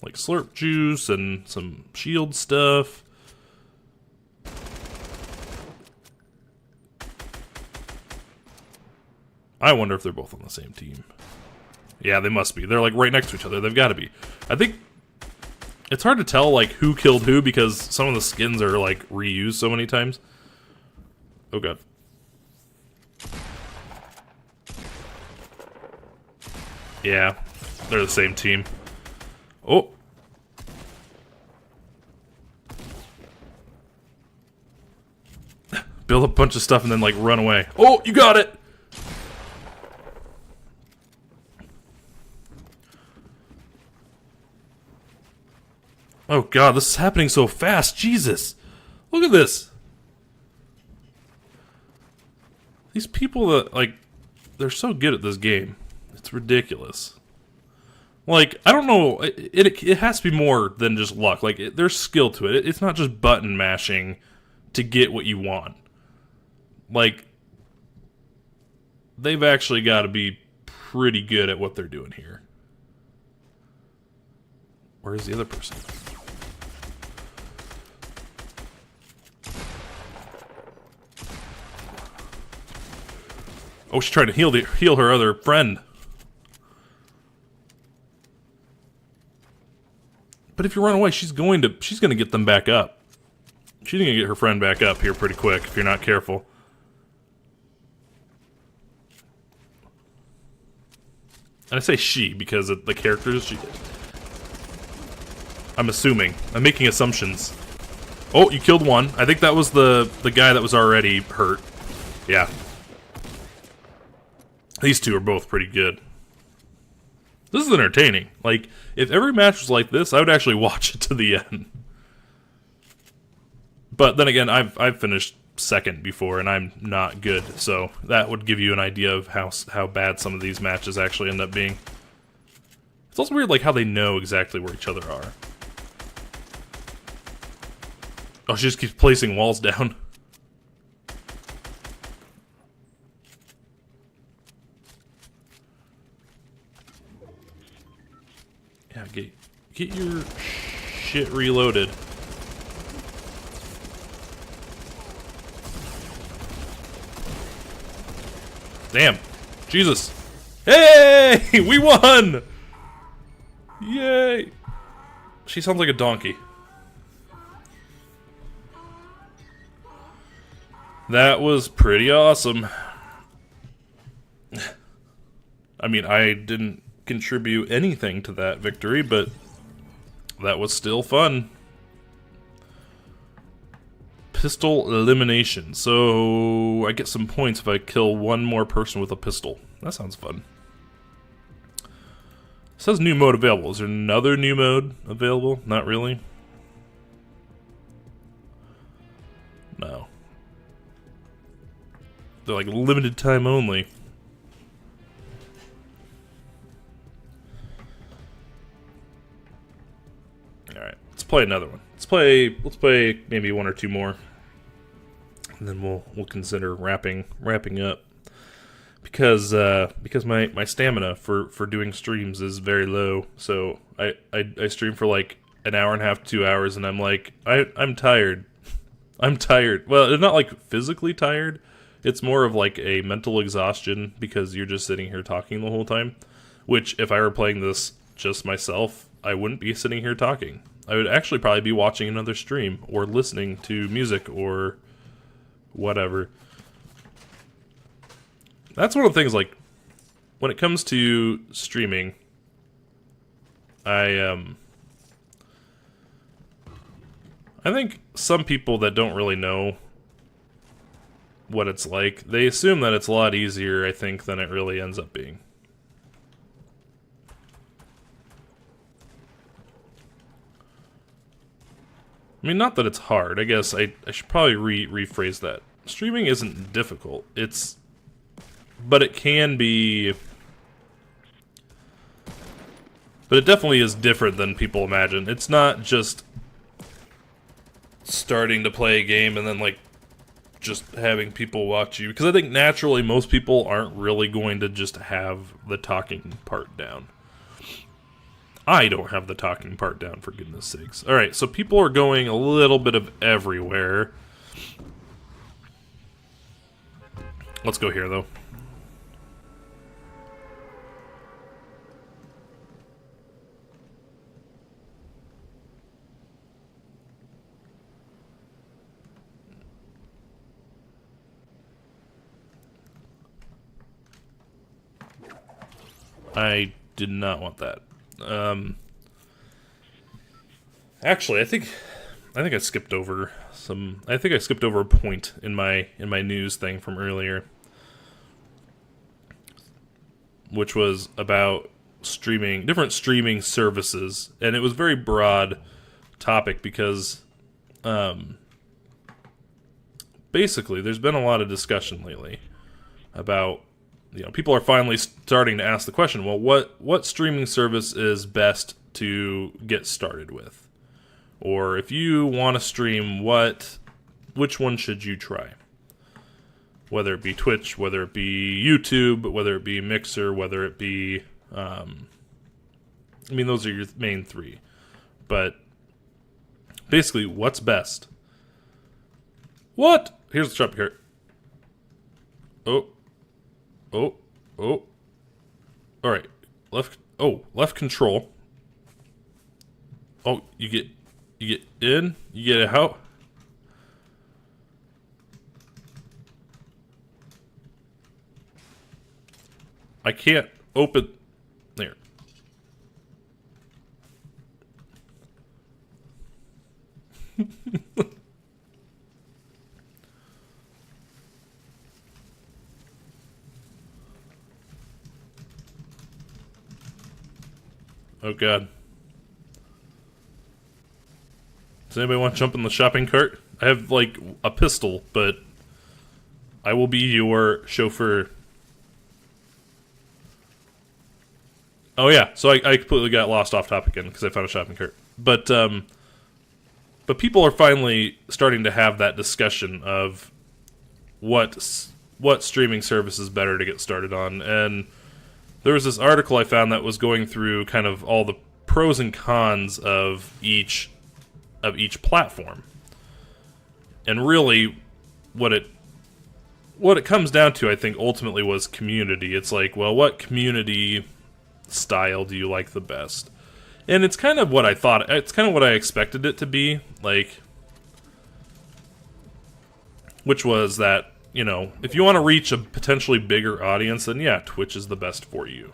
Like slurp juice and some shield stuff. I wonder if they're both on the same team. Yeah, they must be. They're like right next to each other. They've got to be. I think it's hard to tell like who killed who because some of the skins are like reused so many times. Oh god. Yeah, they're the same team. Oh. Build a bunch of stuff and then like run away. Oh, you got it! Oh god, this is happening so fast. Jesus. Look at this. These people that, like, they're so good at this game. It's ridiculous. Like, I don't know, it has to be more than just luck. Like, there's skill to it. It's not just button mashing to get what you want. Like, they've actually got to be pretty good at what they're doing here. Where's the other person? Oh, she's trying to heal her other friend. But if you run away, she's gonna get them back up. She's gonna get her friend back up here pretty quick if you're not careful. And I say she because the characters. I'm assuming. I'm making assumptions. Oh, you killed one. I think that was the guy that was already hurt. Yeah. These two are both pretty good. This is entertaining. Like, if every match was like this, I would actually watch it to the end. But then again, I've finished second before, and I'm not good. So that would give you an idea of how bad some of these matches actually end up being. It's also weird, like, how they know exactly where each other are. Oh, she just keeps placing walls down. Yeah, get your shit reloaded. Damn. Jesus. Hey! We won! Yay! She sounds like a donkey. That was pretty awesome. I mean, I didn't contribute anything to that victory, but that was still fun. Pistol elimination. So I get some points if I kill one more person with a pistol. That sounds fun. It says new mode available. Is there another new mode available? Not really. No. They're like limited time only. Alright, let's play another one. Let's play maybe one or two more. And then we'll consider wrapping up. Because my stamina for doing streams is very low. So I stream for like an hour and a half, 2 hours, and I'm like, I'm tired. I'm tired. Well, it's not like physically tired. It's more of like a mental exhaustion because you're just sitting here talking the whole time. Which, if I were playing this just myself, I wouldn't be sitting here talking. I would actually probably be watching another stream or listening to music or whatever. That's one of the things, like, when it comes to streaming, I think some people that don't really know what it's like, they assume that it's a lot easier, I think, than it really ends up being. I mean, not that it's hard. I guess I should probably rephrase that. Streaming isn't difficult. But it can be... But it definitely is different than people imagine. It's not just starting to play a game and then, like, just having people watch you. Because I think naturally most people aren't really going to just have the talking part down. I don't have the talking part down, for goodness sakes. Alright, so people are going a little bit of everywhere. Let's go here, though. I did not want that. Actually, I think I skipped over some. I think I skipped over a point in my news thing from earlier, which was about different streaming services, and it was a very broad topic because, basically, there's been a lot of discussion lately about. People are finally starting to ask the question, well, what streaming service is best to get started with? Or if you want to stream, which one should you try? Whether it be Twitch, whether it be YouTube, whether it be Mixer, whether it be... those are your main three. But basically, what's best? What? Here's the shopping cart. Oh. Alright. Left control. Oh, you get in, you get out. I can't open there. Oh god. Does anybody want to jump in the shopping cart? I have, like, a pistol, but I will be your chauffeur. Oh yeah, so I completely got lost off topic again because I found a shopping cart. But people are finally starting to have that discussion of what streaming service is better to get started on, and there was this article I found that was going through kind of all the pros and cons of each platform. And really what it comes down to, I think, ultimately was community. It's like, well, what community style do you like the best? And it's kind of what I thought, it's kind of what I expected it to be, like, which was that, if you want to reach a potentially bigger audience, then yeah, Twitch is the best for you.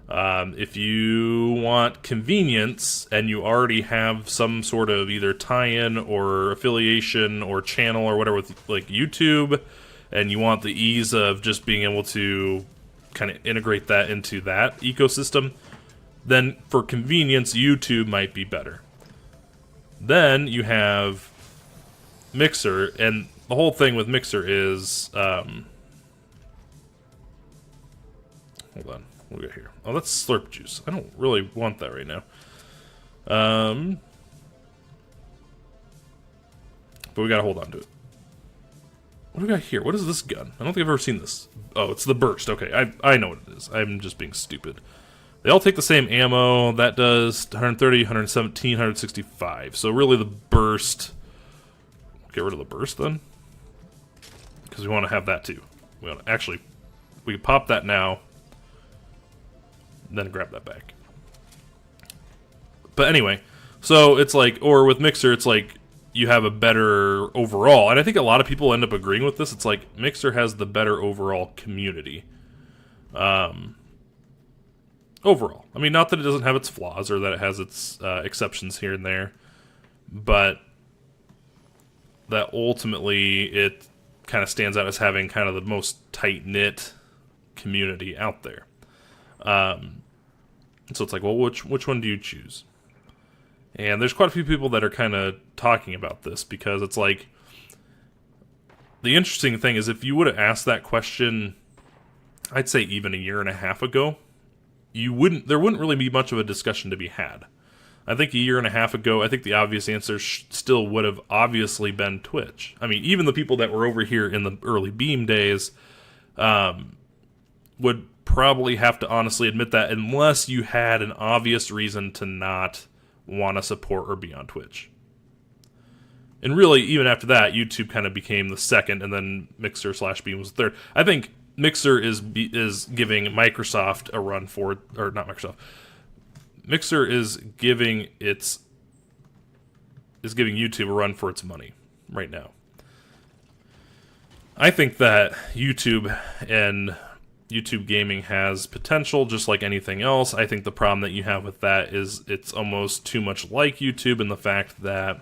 If you want convenience and you already have some sort of either tie-in or affiliation or channel or whatever with like YouTube, and you want the ease of just being able to kind of integrate that into that ecosystem, then for convenience, YouTube might be better. Then you have Mixer, and the whole thing with Mixer is, hold on, what do we got here? Oh, that's slurp juice. I don't really want that right now. But we gotta hold on to it. What do we got here? What is this gun? I don't think I've ever seen this. Oh, it's the burst. Okay, I know what it is. I'm just being stupid. They all take the same ammo. That does 130, 117, 165. So really the burst... Get rid of the burst then? Because we want to have that too. We want to actually... We can pop that now. Then grab that back. But anyway, so it's like... Or with Mixer, it's like... You have a better overall. And I think a lot of people end up agreeing with this. It's like Mixer has the better overall community. Overall. I mean, not that it doesn't have its flaws or that it has its exceptions here and there, but that ultimately it kind of stands out as having kind of the most tight-knit community out there. So it's like, well, which one do you choose? And there's quite a few people that are kind of talking about this because it's like, the interesting thing is if you would have asked that question, I'd say even a year and a half ago, there wouldn't really be much of a discussion to be had. I think a year and a half ago, I think the obvious answer still would have obviously been Twitch. I mean, even the people that were over here in the early Beam days would probably have to honestly admit that, unless you had an obvious reason to not want to support or be on Twitch. And really, even after that, YouTube kind of became the second, and then Mixer/Beam was the third. I think Mixer is giving Microsoft a run for, or not Microsoft. Mixer is giving YouTube a run for its money right now. I think that YouTube and YouTube gaming has potential just like anything else. I think the problem that you have with that is it's almost too much like YouTube in the fact that,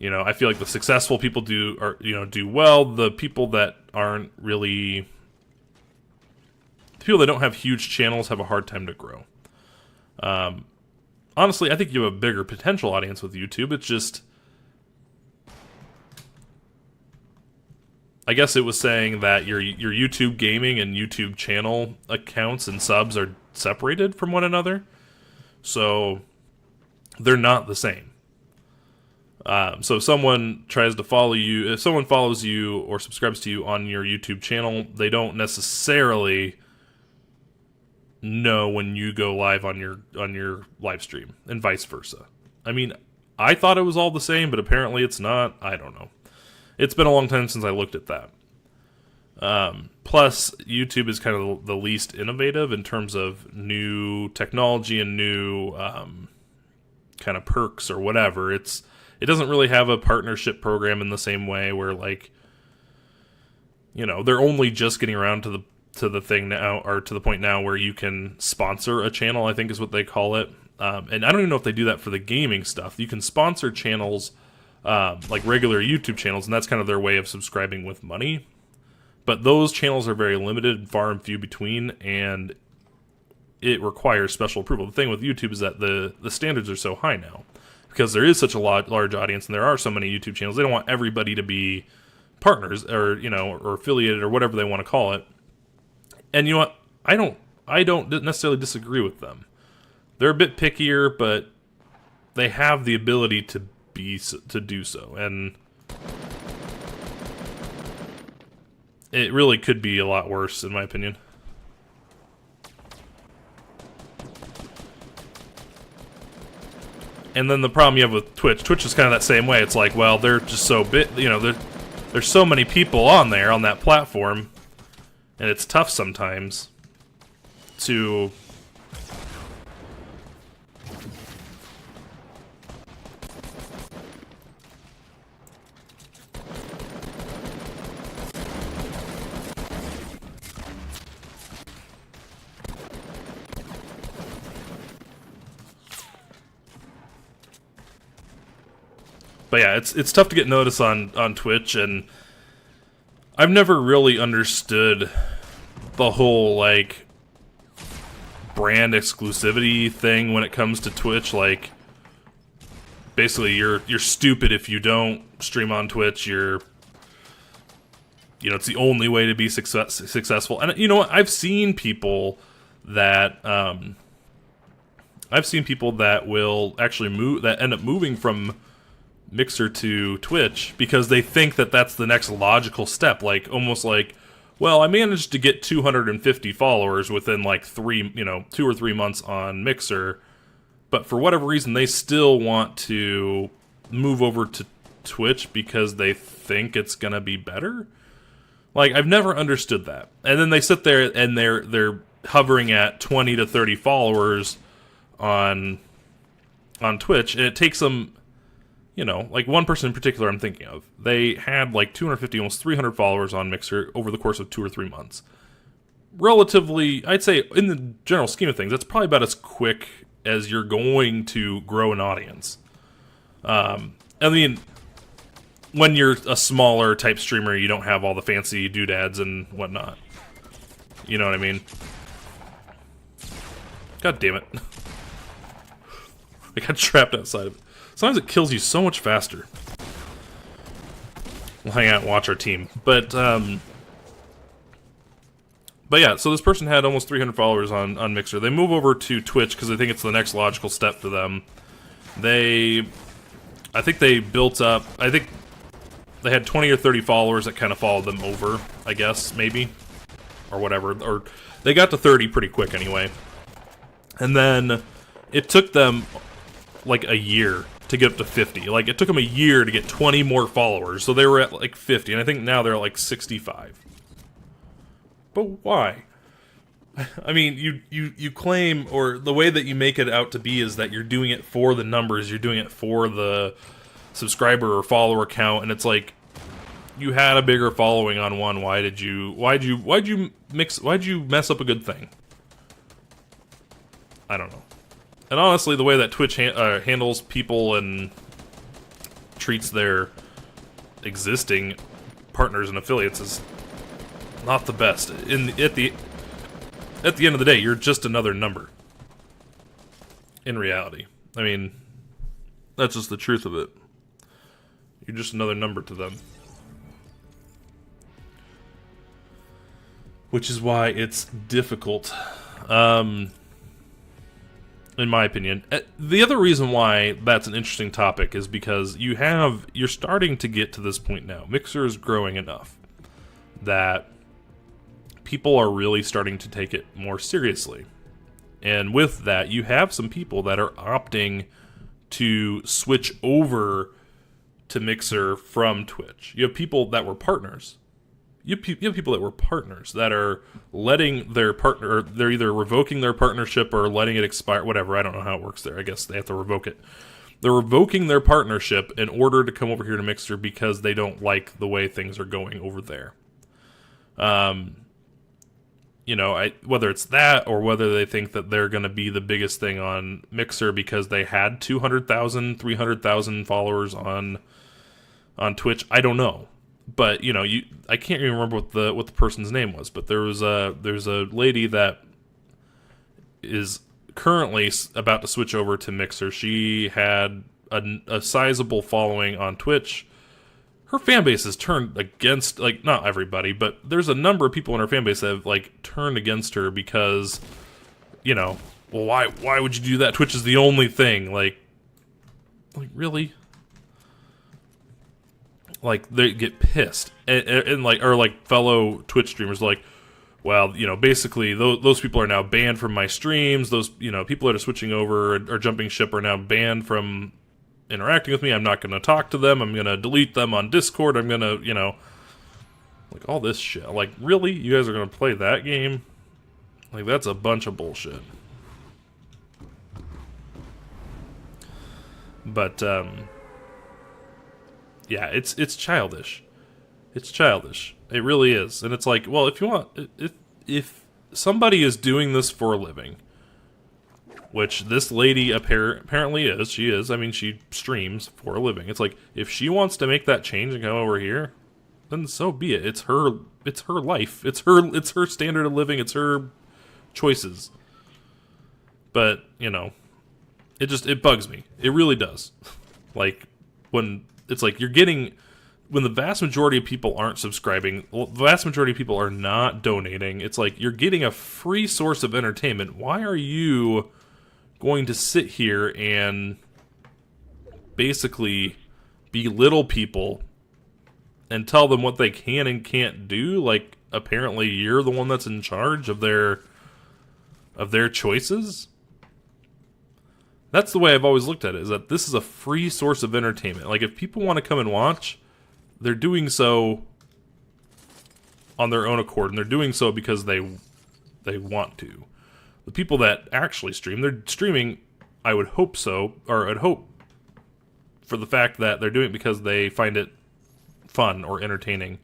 you know, I feel like the successful people do well. The people that aren't really, the people that don't have huge channels have a hard time to grow. Honestly, I think you have a bigger potential audience with YouTube. It's just, I guess it was saying that your YouTube gaming and YouTube channel accounts and subs are separated from one another, so they're not the same. So if someone tries to follow you, if someone follows you or subscribes to you on your YouTube channel, they don't necessarily know when you go live on your live stream, and vice versa. I mean, I thought it was all the same, but apparently it's not. I don't know. It's been a long time since I looked at that. Plus, YouTube is kind of the least innovative in terms of new technology and new kind of perks or whatever. It doesn't really have a partnership program in the same way where, like, you know, they're only just getting around to the thing now, or to the point now where you can sponsor a channel, I think is what they call it. And I don't even know if they do that for the gaming stuff. You can sponsor channels, like regular YouTube channels, and that's kind of their way of subscribing with money. But those channels are very limited, far and few between, and it requires special approval. The thing with YouTube is that the standards are so high now, because there is such a large audience, and there are so many YouTube channels. They don't want everybody to be partners, or, you know, or affiliated, or whatever they want to call it. And you know what? I don't necessarily disagree with them. They're a bit pickier, but they have the ability to do so, and it really could be a lot worse, in my opinion. And then the problem you have with Twitch is kind of that same way. It's like, well, they're just so big, you know, there's so many people on there, on that platform, and it's tough sometimes to But yeah, it's tough to get notice on Twitch, and I've never really understood the whole, like, brand exclusivity thing when it comes to Twitch. Like, basically, you're stupid if you don't stream on Twitch. You know, it's the only way to be successful. And you know what? I've seen people that will actually end up moving from Mixer to Twitch because they think that that's the next logical step. Like, almost like, well, I managed to get 250 followers within like 2 or 3 months on Mixer, but for whatever reason they still want to move over to Twitch because they think it's gonna be better. Like, I've never understood that. And then they sit there and they're hovering at 20 to 30 followers on Twitch, and it takes them, you know, like one person in particular I'm thinking of, they had like 250, almost 300 followers on Mixer over the course of 2 or 3 months. Relatively, I'd say, in the general scheme of things, that's probably about as quick as you're going to grow an audience. I mean, when you're a smaller type streamer, you don't have all the fancy doodads and whatnot. You know what I mean? God damn it. I got trapped outside of it. Sometimes it kills you so much faster. We'll hang out and watch our team. But But yeah, so this person had almost 300 followers on Mixer. They move over to Twitch because they think it's the next logical step for them. I think they built up, I think they had 20 or 30 followers that kind of followed them over, I guess, maybe. Or whatever. Or they got to 30 pretty quick anyway. And then it took them like a year to get up to 50. Like, it took them a year to get 20 more followers. So they were at like 50, and I think now they're at like 65. But why? I mean, you claim, or the way that you make it out to be is that you're doing it for the numbers, you're doing it for the subscriber or follower count, and it's like, you had a bigger following on one, why'd you mess up a good thing? I don't know. And honestly, the way that Twitch handles people and treats their existing partners and affiliates is not the best. At the end of the day, you're just another number. In reality. I mean, that's just the truth of it. You're just another number to them. Which is why it's difficult. In my opinion. The other reason why that's an interesting topic is because you're starting to get to this point now. Mixer is growing enough that people are really starting to take it more seriously. And with that, you have some people that are opting to switch over to Mixer from Twitch. You have people that were partners. You have people that were partners that are letting their partner, or they're either revoking their partnership or letting it expire, whatever. I don't know how it works there. I guess they have to revoke it. They're revoking their partnership in order to come over here to Mixer because they don't like the way things are going over there. You know, whether it's that or whether they think that they're going to be the biggest thing on Mixer because they had 200,000, 300,000 followers on Twitch, I don't know. But you know, I can't even remember what the person's name was. But there's a lady that is currently about to switch over to Mixer. She had a sizable following on Twitch. Her fan base has turned against, like, not everybody, but there's a number of people in her fan base that have like turned against her because, you know, well, why would you do that? Twitch is the only thing. Like really? Like, they get pissed, and like, or like fellow Twitch streamers, like, well, you know, basically those people are now banned from my streams. Those, you know, people that are switching over or jumping ship are now banned from interacting with me. I'm not going to talk to them. I'm going to delete them on Discord. I'm going to, you know, like all this shit. Like, really, you guys are going to play that game? Like, that's a bunch of bullshit. But yeah, it's childish. It's childish. It really is. And it's like, well, if you want, if somebody is doing this for a living, which this lady apparently is, she is. I mean, she streams for a living. It's like, if she wants to make that change and come over here, then so be it. It's her life. It's her standard of living. It's her choices. But, you know, it bugs me. It really does. Like, when it's like when the vast majority of people aren't subscribing, the vast majority of people are not donating, it's like you're getting a free source of entertainment. Why are you going to sit here and basically belittle people and tell them what they can and can't do? Like, apparently you're the one that's in charge of their choices? That's the way I've always looked at it, is that this is a free source of entertainment. Like, if people want to come and watch, they're doing so on their own accord, and they're doing so because they want to. The people that actually stream, they're streaming, I would hope so, or I'd hope for the fact that they're doing it because they find it fun or entertaining.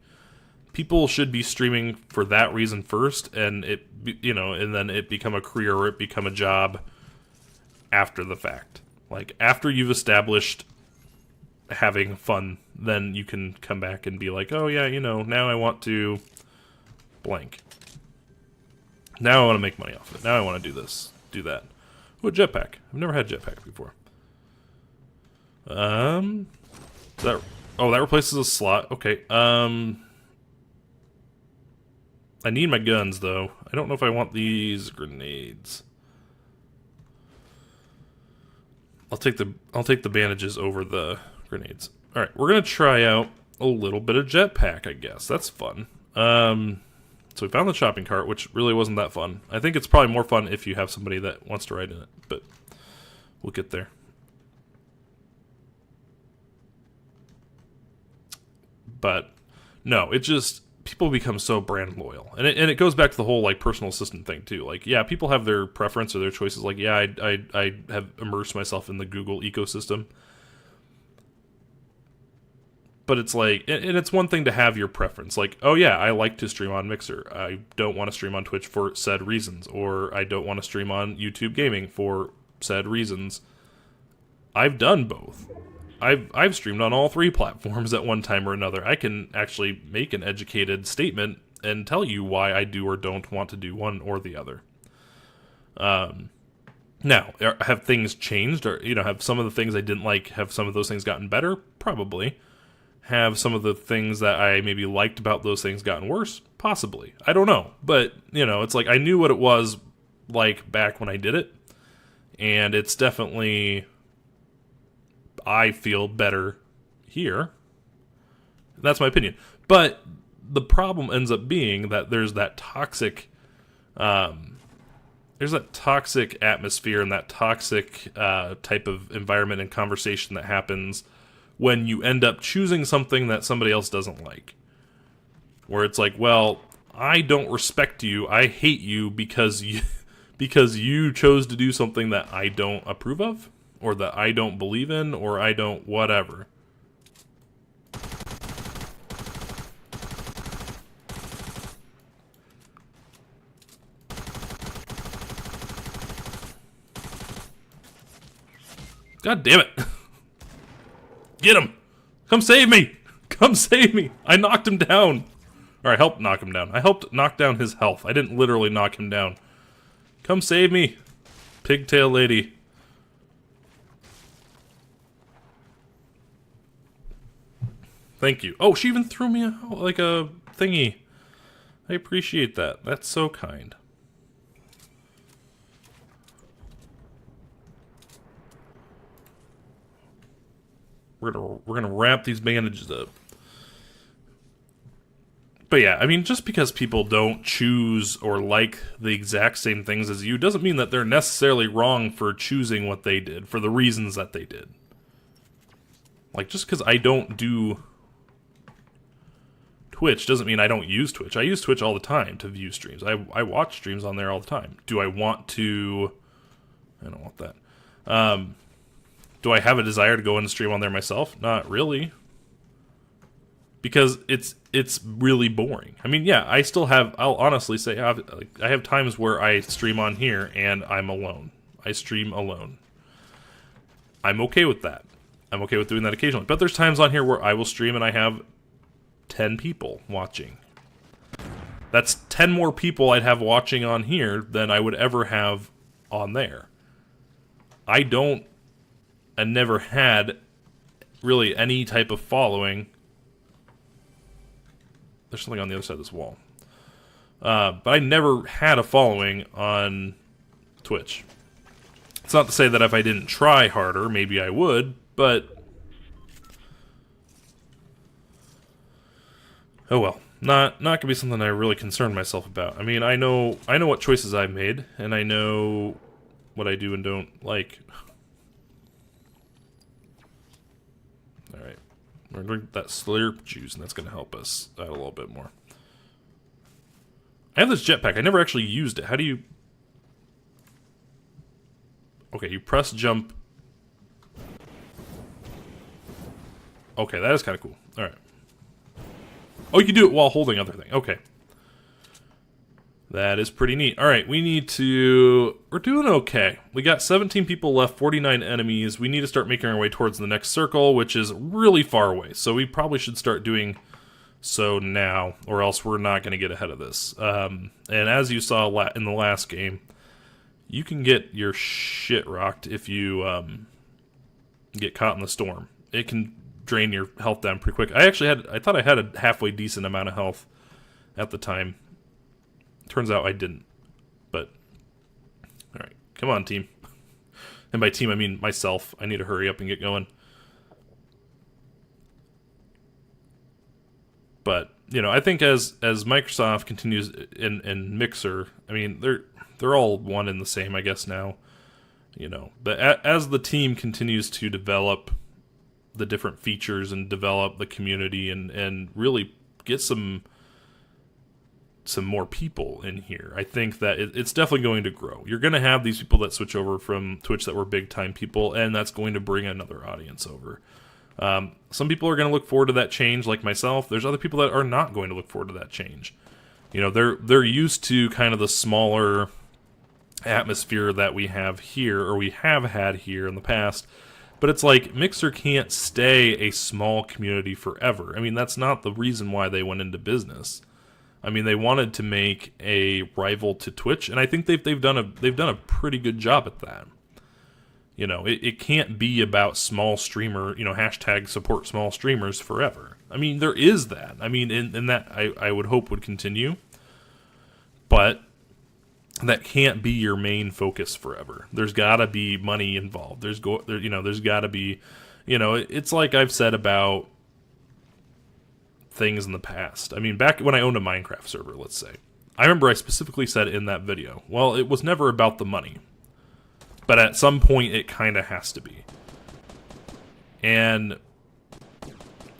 People should be streaming for that reason first, and and then it become a career or it become a job after the fact. Like, after you've established having fun, then you can come back and be like, oh yeah, you know, now I want to blank. Now I want to make money off it. Now I want to do this, do that. Ooh, a jetpack. I've never had a jetpack before. That replaces a slot. Okay. I I need my guns, though. I don't know if I want these grenades. I'll take the bandages over the grenades. All right, we're gonna try out a little bit of jetpack, I guess. That's fun. So we found the shopping cart, which really wasn't that fun. I think it's probably more fun if you have somebody that wants to ride in it, but we'll get there. But no, it just, people become so brand loyal, and it goes back to the whole like personal assistant thing too. Like, yeah, people have their preference or their choices. Like, yeah, I have immersed myself in the Google ecosystem, but it's like, and it's one thing to have your preference. Like, oh yeah, I like to stream on Mixer. I don't want to stream on Twitch for said reasons, or I don't want to stream on YouTube Gaming for said reasons. I've done both. I've streamed on all three platforms at one time or another. I can actually make an educated statement and tell you why I do or don't want to do one or the other. Now, have things changed, or have some of the things I didn't like, have some of those things gotten better? Probably. Have some of the things that I maybe liked about those things gotten worse? Possibly. I don't know. But, it's like I knew what it was like back when I did it, and it's definitely, I feel better here. That's my opinion. But the problem ends up being that there's that toxic atmosphere and that toxic type of environment and conversation that happens when you end up choosing something that somebody else doesn't like. Where it's like, well, I don't respect you, I hate you because you chose to do something that I don't approve of, or that I don't believe in, or I don't whatever. God damn it. Get him! Come save me! Come save me! I knocked him down! Or I helped knock him down. I helped knock down his health. I didn't literally knock him down. Come save me, pigtail lady. Thank you. Oh, she even threw me a thingy. I appreciate that. That's so kind. We're gonna wrap these bandages up. But yeah, I mean, just because people don't choose or like the exact same things as you doesn't mean that they're necessarily wrong for choosing what they did, for the reasons that they did. Like, just because I don't do Twitch doesn't mean I don't use Twitch. I use Twitch all the time to view streams. I watch streams on there all the time. Do I want to... I don't want that. Do I have a desire to go and stream on there myself? Not really. Because it's really boring. I mean, yeah, I still have... I'll honestly say I have times where I stream on here and I'm alone. I stream alone. I'm okay with that. I'm okay with doing that occasionally. But there's times on here where I will stream and I have 10 people watching. That's 10 more people I'd have watching on here than I would ever have on there. I never had really any type of following. There's something on the other side of this wall. But I never had a following on Twitch. It's not to say that if I didn't try harder, maybe I would, but... oh well. Not gonna be something I really concern myself about. I mean, I know what choices I've made, and I know what I do and don't like. Alright. We're gonna drink that slurp juice, and that's gonna help us out a little bit more. I have this jetpack. I never actually used it. How do you... okay, you press jump. Okay, that is kind of cool. Alright. Oh, you can do it while holding other thing. Okay. That is pretty neat. Alright, we need to... we're doing okay. We got 17 people left, 49 enemies. We need to start making our way towards the next circle, which is really far away. So we probably should start doing so now, or else we're not going to get ahead of this. And as you saw in the last game, you can get your shit rocked if you get caught in the storm. It can drain your health down pretty quick. I thought I had a halfway decent amount of health at the time. Turns out I didn't. But, alright. Come on, team. And by team, I mean myself. I need to hurry up and get going. But, you know, I think as Microsoft continues in Mixer, I mean, they're all one and the same, I guess, now. You know, but as the team continues to develop the different features and develop the community and really get some more people in here, I think that it's definitely going to grow. You're going to have these people that switch over from Twitch that were big time people, and that's going to bring another audience over. Some people are going to look forward to that change, like myself. There's other people that are not going to look forward to that change. You know, they're used to kind of the smaller atmosphere that we have here, or we have had here in the past. But it's like, Mixer can't stay a small community forever. I mean, that's not the reason why they went into business. I mean, they wanted to make a rival to Twitch, and I think they've done a pretty good job at that. You know, it can't be about small streamer, you know, hashtag support small streamers forever. I mean, there is that. I mean, and that I would hope would continue. But that can't be your main focus forever. There's got to be money involved. There's got to be, you know, it's like I've said about things in the past. I mean, back when I owned a Minecraft server, let's say, I remember I specifically said in that video, well, it was never about the money, but at some point it kind of has to be. And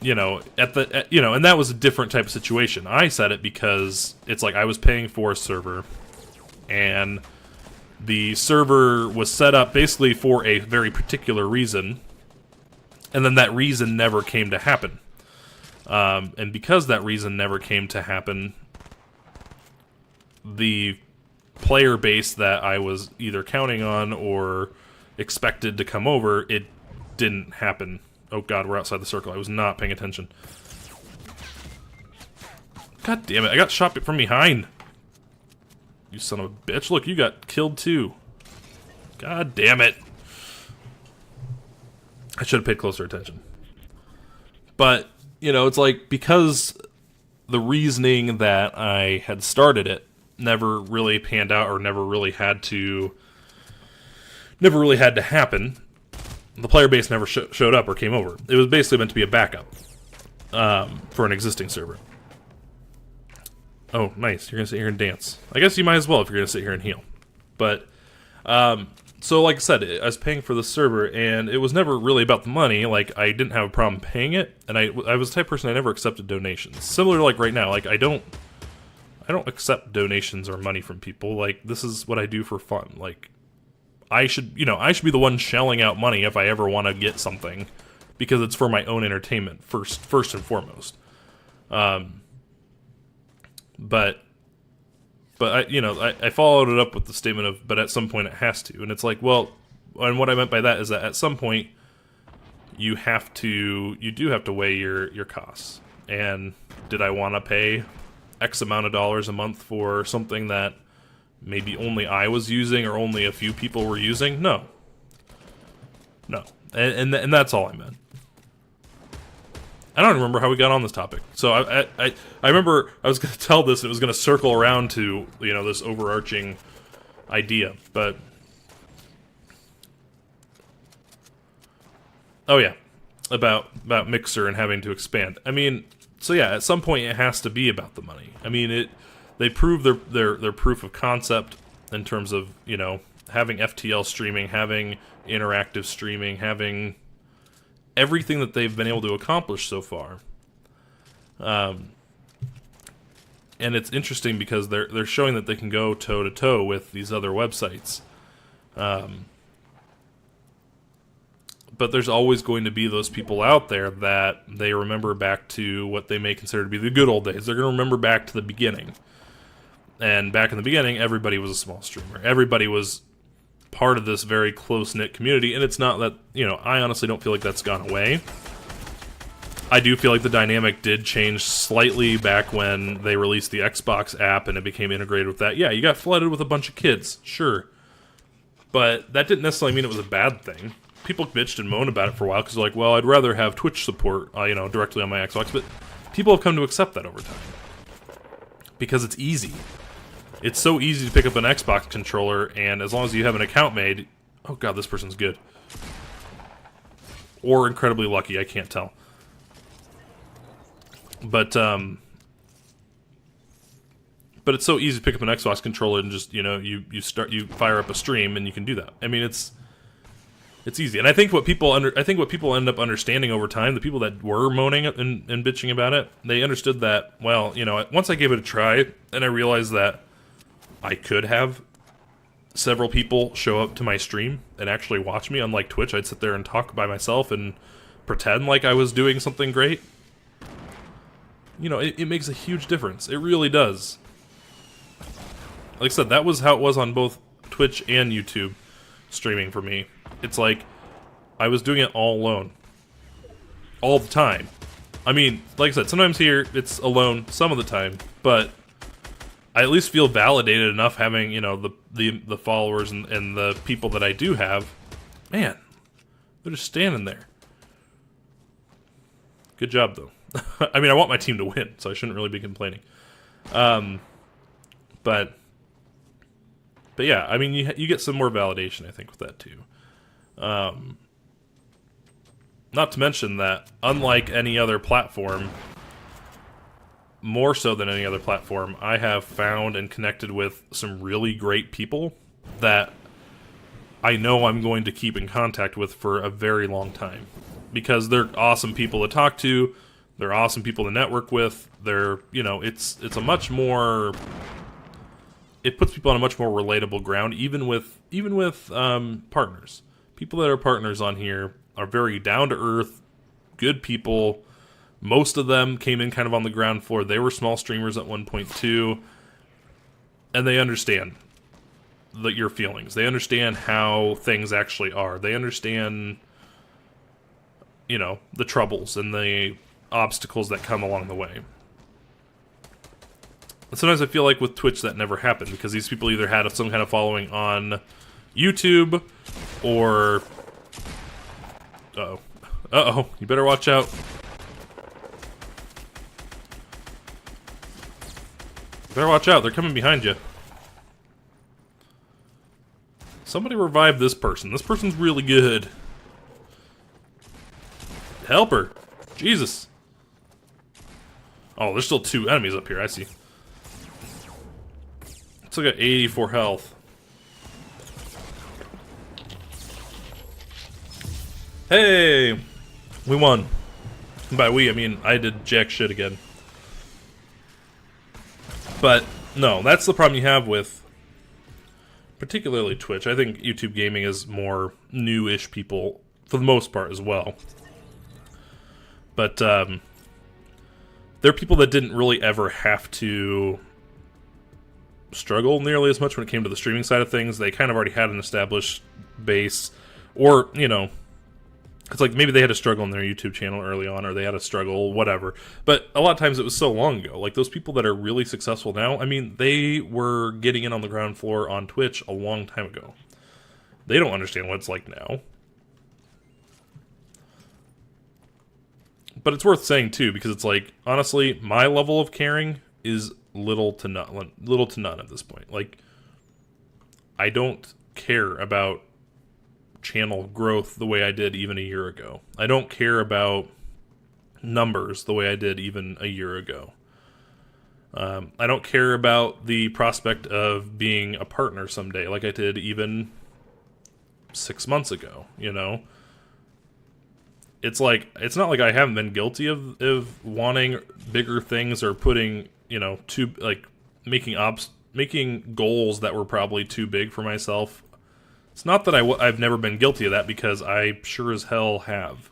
you know, and that was a different type of situation. I said it because it's like I was paying for a server, and the server was set up basically for a very particular reason, and then that reason never came to happen. And because that reason never came to happen, the player base that I was either counting on or expected to come over, it didn't happen. Oh god, we're outside the circle. I was not paying attention. God damn it, I got shot from behind. You son of a bitch. Look, you got killed too. God damn it. I should have paid closer attention. But, you know, it's like, because the reasoning that I had started it never really panned out, or never really had to happen, the player base never showed up or came over. It was basically meant to be a backup for an existing server. Oh, nice. You're going to sit here and dance. I guess you might as well if you're going to sit here and heal. But, so like I said, I was paying for the server, and it was never really about the money. Like, I didn't have a problem paying it, and I was the type of person I never accepted donations. Similar to like right now, like I don't accept donations or money from people. Like, this is what I do for fun. Like, I should be the one shelling out money if I ever want to get something, because it's for my own entertainment first and foremost. But I followed it up with the statement of, but at some point it has to. And it's like, well, and what I meant by that is that at some point you do have to weigh your costs. And did I want to pay X amount of dollars a month for something that maybe only I was using or only a few people were using? No. And that's all I meant. I don't remember how we got on this topic. So I remember I was going to tell this, and it was going to circle around to, you know, this overarching idea. But, oh yeah, about Mixer and having to expand. I mean, so yeah, at some point it has to be about the money. I mean, they prove their proof of concept in terms of, you know, having FTL streaming, having interactive streaming, having everything that they've been able to accomplish so far. And it's interesting because they're showing that they can go toe to toe with these other websites. But there's always going to be those people out there that they remember back to what they may consider to be the good old days. They're going to remember back to the beginning. And back in the beginning, everybody was a small streamer. Everybody was part of this very close-knit community, and it's not that, you know, I honestly don't feel like that's gone away. I do feel like the dynamic did change slightly back when they released the Xbox app and it became integrated with that. Yeah, you got flooded with a bunch of kids, sure. But that didn't necessarily mean it was a bad thing. People bitched and moaned about it for a while because they're like, well, I'd rather have Twitch support, you know, directly on my Xbox. But people have come to accept that over time because it's easy. It's so easy to pick up an Xbox controller, and as long as you have an account made... Oh god, this person's good. Or incredibly lucky, I can't tell. But it's so easy to pick up an Xbox controller and just, you know, you fire up a stream and you can do that. I mean, it's easy. And I think what people end up understanding over time, the people that were moaning and bitching about it, they understood that, well, you know, once I gave it a try and I realized that I could have several people show up to my stream and actually watch me. Unlike Twitch, I'd sit there and talk by myself and pretend like I was doing something great. You know, it makes a huge difference. It really does. Like I said, that was how it was on both Twitch and YouTube streaming for me. It's like, I was doing it all alone. All the time. I mean, like I said, sometimes here, it's alone some of the time, but I at least feel validated enough having, you know, the followers and the people that I do have. Man, they're just standing there. Good job, though. I mean, I want my team to win, so I shouldn't really be complaining. But yeah, I mean, you get some more validation, I think, with that, too. Not to mention that, unlike any other platform, more so than any other platform, I have found and connected with some really great people that I know I'm going to keep in contact with for a very long time. Because they're awesome people to talk to, they're awesome people to network with, they're, you know, it's a much more... It puts people on a much more relatable ground, even with partners. People that are partners on here are very down-to-earth, good people. Most of them came in kind of on the ground floor. They were small streamers at one point too, and they understand your feelings. They understand how things actually are. They understand, you know, the troubles and the obstacles that come along the way. And sometimes I feel like with Twitch that never happened, because these people either had some kind of following on YouTube, or... Uh-oh. Uh-oh, you better watch out. Better watch out, they're coming behind you. Somebody revive this person. This person's really good. Help her. Jesus. Oh, there's still 2 enemies up here, I see. It's like got 84 health. Hey! We won. And by we, I mean I did jack shit again. But, no, that's the problem you have with particularly Twitch. I think YouTube gaming is more new-ish people, for the most part, as well. But, there are people that didn't really ever have to struggle nearly as much when it came to the streaming side of things. They kind of already had an established base, or, you know, it's like maybe they had to struggle on their YouTube channel early on, or they had to struggle, whatever. But a lot of times it was so long ago. Like, those people that are really successful now, I mean, they were getting in on the ground floor on Twitch a long time ago. They don't understand what it's like now. But it's worth saying, too, because it's like, honestly, my level of caring is little to none at this point. Like, I don't care about channel growth the way I did even a year ago. I don't care about numbers the way I did even a year ago. I don't care about the prospect of being a partner someday like I did even 6 months ago, you know? It's like, it's not like I haven't been guilty of wanting bigger things or putting, you know, making goals that were probably too big for myself. It's not that I've never been guilty of that, because I sure as hell have.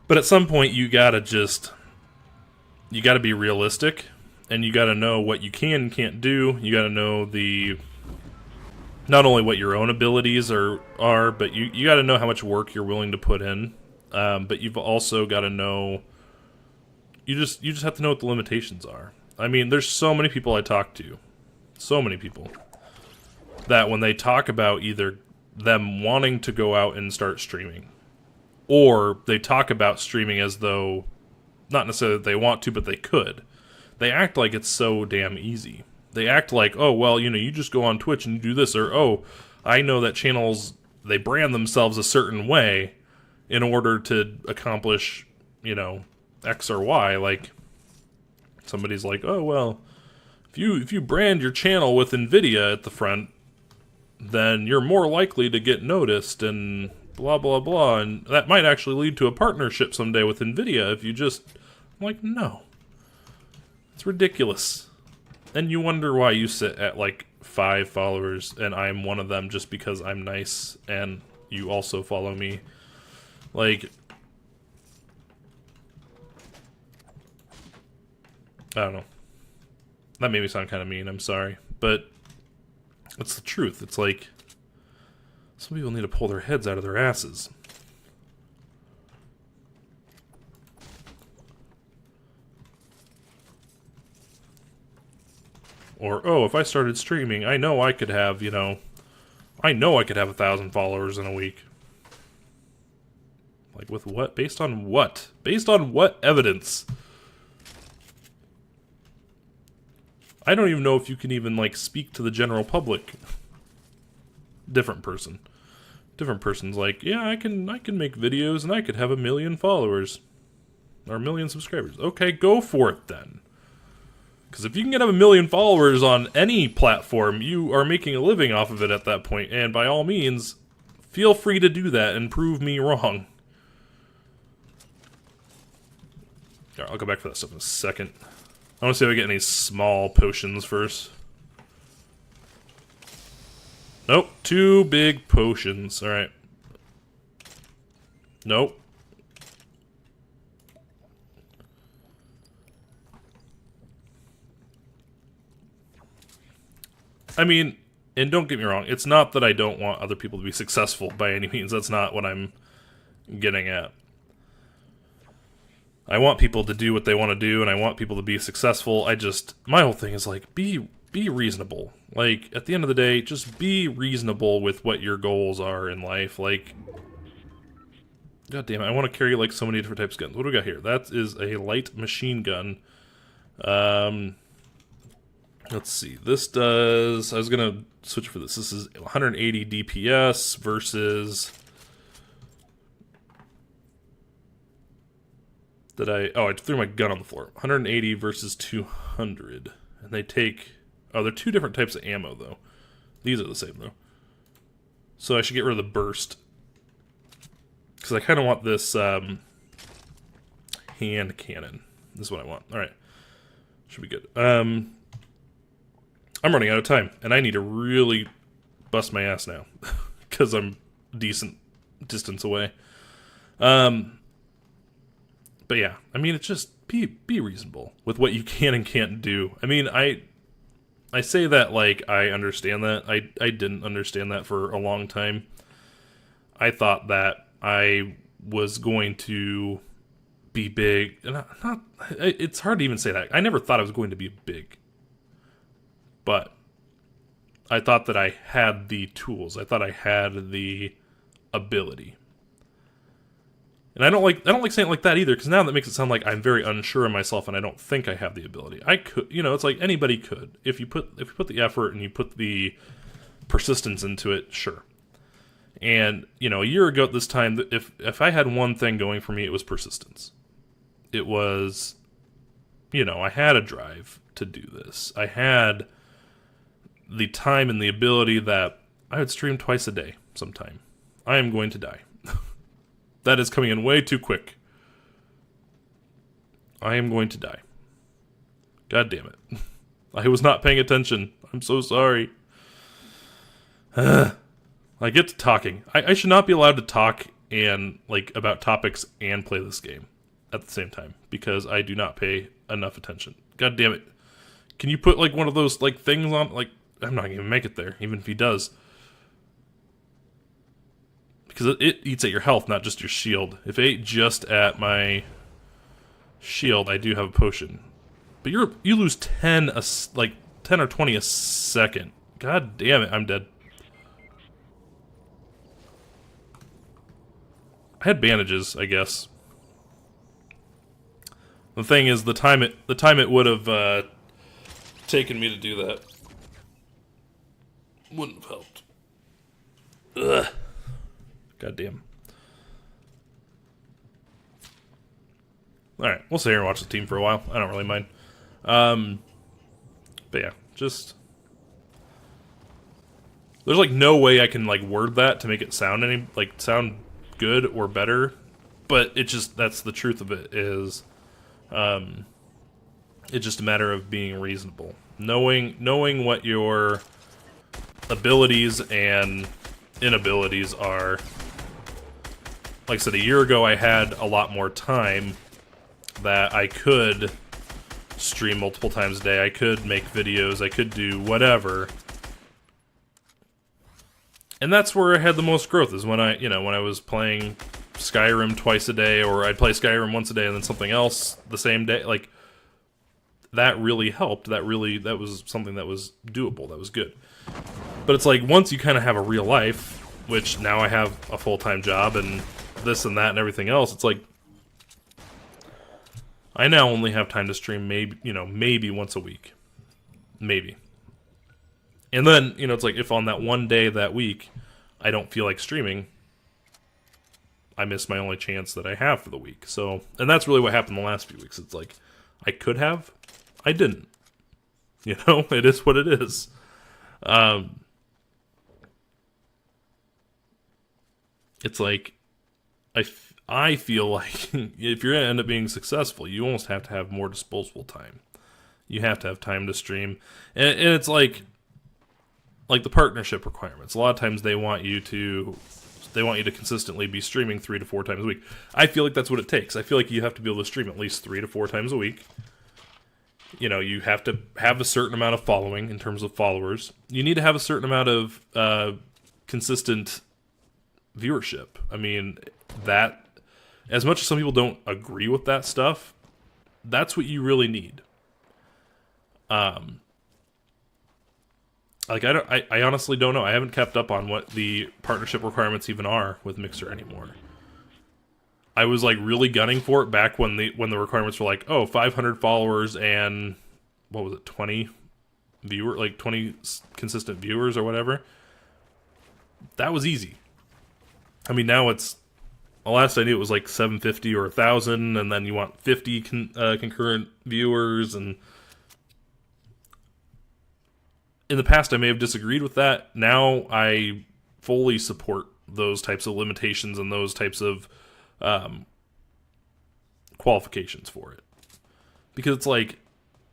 But at some point, you gotta be realistic, and you gotta know what you can and can't do. You gotta know not only what your own abilities are, but you gotta know how much work you're willing to put in. But you've also gotta know, you just have to know what the limitations are. I mean, there's so many people I talk to. So many people. That when they talk about either them wanting to go out and start streaming, or they talk about streaming as though, not necessarily that they want to, but they could, they act like it's so damn easy. they act like, oh, well, you know, you just go on Twitch and you do this, or, oh, I know that channels, they brand themselves a certain way in order to accomplish, you know, X or Y. Like, somebody's like, oh, well, if you brand your channel with NVIDIA at the front, then you're more likely to get noticed and blah, blah, blah, and that might actually lead to a partnership someday with NVIDIA if you just... I'm like, no. It's ridiculous. And you wonder why you sit at, like, 5 followers, and I'm one of them just because I'm nice, and you also follow me. Like... I don't know. That made me sound kind of mean, I'm sorry. But it's the truth. It's like, some people need to pull their heads out of their asses. Or, oh, if I started streaming, I know I could have, you know, I know I could have 1,000 followers in a week. Like, with what? Based on what? Based on what evidence? I don't even know if you can even, like, speak to the general public. Different person. Different person's like, yeah, I can make videos and I could have 1 million followers. Or 1 million subscribers. Okay, go for it then. Because if you can get 1 million followers on any platform, you are making a living off of it at that point. And by all means, feel free to do that and prove me wrong. Alright, I'll go back for that stuff in a second. I want to see if I get any small potions first. Nope, 2 big potions. Alright. Nope. I mean, and don't get me wrong, it's not that I don't want other people to be successful by any means. That's not what I'm getting at. I want people to do what they want to do, and I want people to be successful. My whole thing is like, be reasonable. Like, at the end of the day, just be reasonable with what your goals are in life. Like, god damn it, I want to carry like so many different types of guns. What do we got here? That is a light machine gun. Let's see. This does... I was gonna switch for this. This is 180 DPS versus... I threw my gun on the floor. 180 versus 200. And they take... Oh, they're 2 different types of ammo, though. These are the same, though. So I should get rid of the burst. Because I kind of want this, hand cannon. This is what I want. Alright. Should be good. I'm running out of time. And I need to really bust my ass now. Because I'm decent distance away. But yeah, I mean, it's just be reasonable with what you can and can't do. I mean, I say that like I understand that. I didn't understand that for a long time. I thought that I was going to be big. And it's hard to even say that. I never thought I was going to be big. But I thought that I had the tools. I thought I had the ability. And I don't like saying it like that either, because now that makes it sound like I'm very unsure of myself and I don't think I have the ability. I could, you know, it's like anybody could. If you put the effort and you put the persistence into it, sure. And, you know, a year ago at this time, if I had one thing going for me, it was persistence. It was, you know, I had a drive to do this. I had the time and the ability that I would stream twice a day sometime. I am going to die. That is coming in way too quick. I am going to die. God damn it. I was not paying attention. I'm so sorry. I get to talking. I should not be allowed to talk and like about topics and play this game at the same time because I do not pay enough attention. God damn it. Can you put like one of those like things on? Like, I'm not going to make it there, even if he does. Because it eats at your health, not just your shield. If it ate just at my shield, I do have a potion. But you lose 10 or 20 a second. God damn it, I'm dead. I had bandages, I guess. The thing is, the time it would have taken me to do that. Wouldn't have helped. Ugh. Goddamn. Alright, we'll sit here and watch the team for a while. I don't really mind. But yeah, just... There's like no way I can like word that to make it sound sound good or better, but it just, that's the truth of it, is it's just a matter of being reasonable. Knowing what your abilities and inabilities are. Like I said, a year ago I had a lot more time that I could stream multiple times a day, I could make videos, I could do whatever. And that's where I had the most growth, is when I was playing Skyrim twice a day, or I'd play Skyrim once a day and then something else the same day. Like, that really helped. That was something that was doable, that was good. But it's like, once you kind of have a real life, which now I have a full-time job and this and that and everything else, it's like, I now only have time to stream maybe once a week. Maybe. And then, it's like, if on that one day that week I don't feel like streaming, I miss my only chance that I have for the week. So, and that's really what happened the last few weeks. It's like, I could have, I didn't. It is what it is. It's like, I feel like if you're going to end up being successful, you almost have to have more disposable time. You have to have time to stream. And it's like the partnership requirements. A lot of times they want you to consistently be streaming 3 to 4 times a week. I feel like that's what it takes. I feel like you have to be able to stream at least 3 to 4 times a week. You have to have a certain amount of following in terms of followers. You need to have a certain amount of consistent viewership. I mean, that, as much as some people don't agree with that stuff, that's what you really need. I honestly don't know. I haven't kept up on what the partnership requirements even are with Mixer anymore. I was like really gunning for it back when the requirements were like, 500 followers and what was it, 20 consistent viewers or whatever. That was easy. I mean, now it's, last I knew it was like 750 or 1,000, and then you want 50 concurrent viewers, and in the past I may have disagreed with that. Now I fully support those types of limitations and those types of qualifications for it. Because it's like,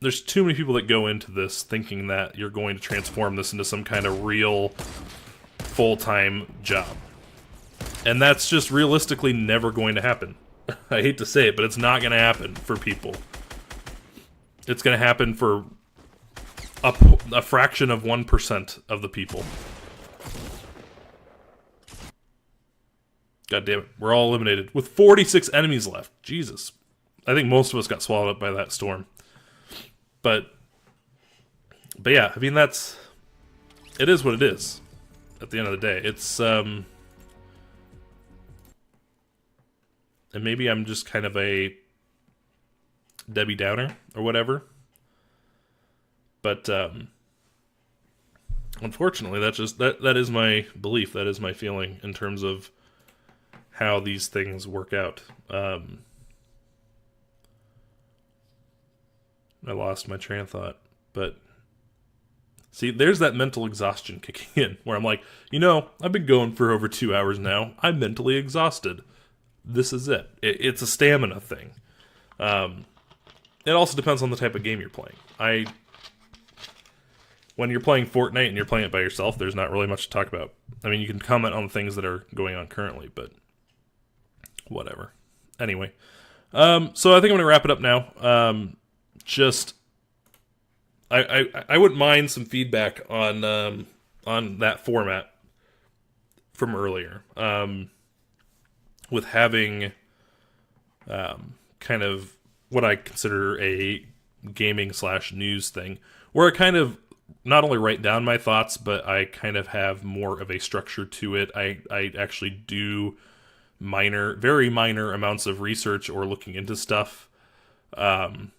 there's too many people that go into this thinking that you're going to transform this into some kind of real full-time job. And that's just realistically never going to happen. I hate to say it, but it's not going to happen for people. It's going to happen for a fraction of 1% of the people. God damn it. We're all eliminated with 46 enemies left. Jesus. I think most of us got swallowed up by that storm. But yeah, I mean, it is what it is at the end of the day. It's, and maybe I'm just kind of a Debbie Downer or whatever. But unfortunately, that is my belief. That is my feeling in terms of how these things work out. I lost my train of thought. But see, there's that mental exhaustion kicking in, where I'm like, I've been going for over 2 hours now. I'm mentally exhausted. This is it. It's a stamina thing. It also depends on the type of game you're playing. When you're playing Fortnite and you're playing it by yourself, there's not really much to talk about. I mean, you can comment on the things that are going on currently, but whatever. Anyway, so I think I'm going to wrap it up now. I wouldn't mind some feedback on that format from earlier. With having kind of what I consider a gaming/news thing, where I kind of not only write down my thoughts, but I kind of have more of a structure to it. I actually do very minor amounts of research or looking into stuff, and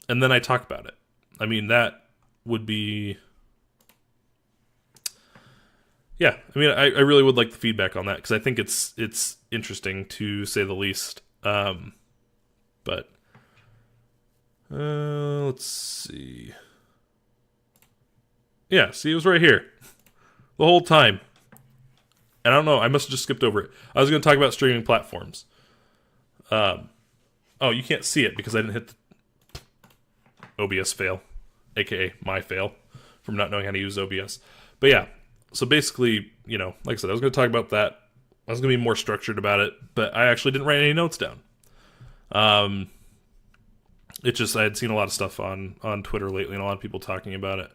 then I talk about it. I mean, that would be... Yeah, I mean, I really would like the feedback on that, because I think it's interesting, to say the least. But... let's see. Yeah, see, it was right here. The whole time. And I don't know, I must have just skipped over it. I was going to talk about streaming platforms. Oh, you can't see it because I didn't hit the OBS fail, aka my fail, from not knowing how to use OBS. But yeah, so basically, you know, like I said, I was going to talk about that. I was going to be more structured about it, but I actually didn't write any notes down. It just, I had seen a lot of stuff on Twitter lately and a lot of people talking about it.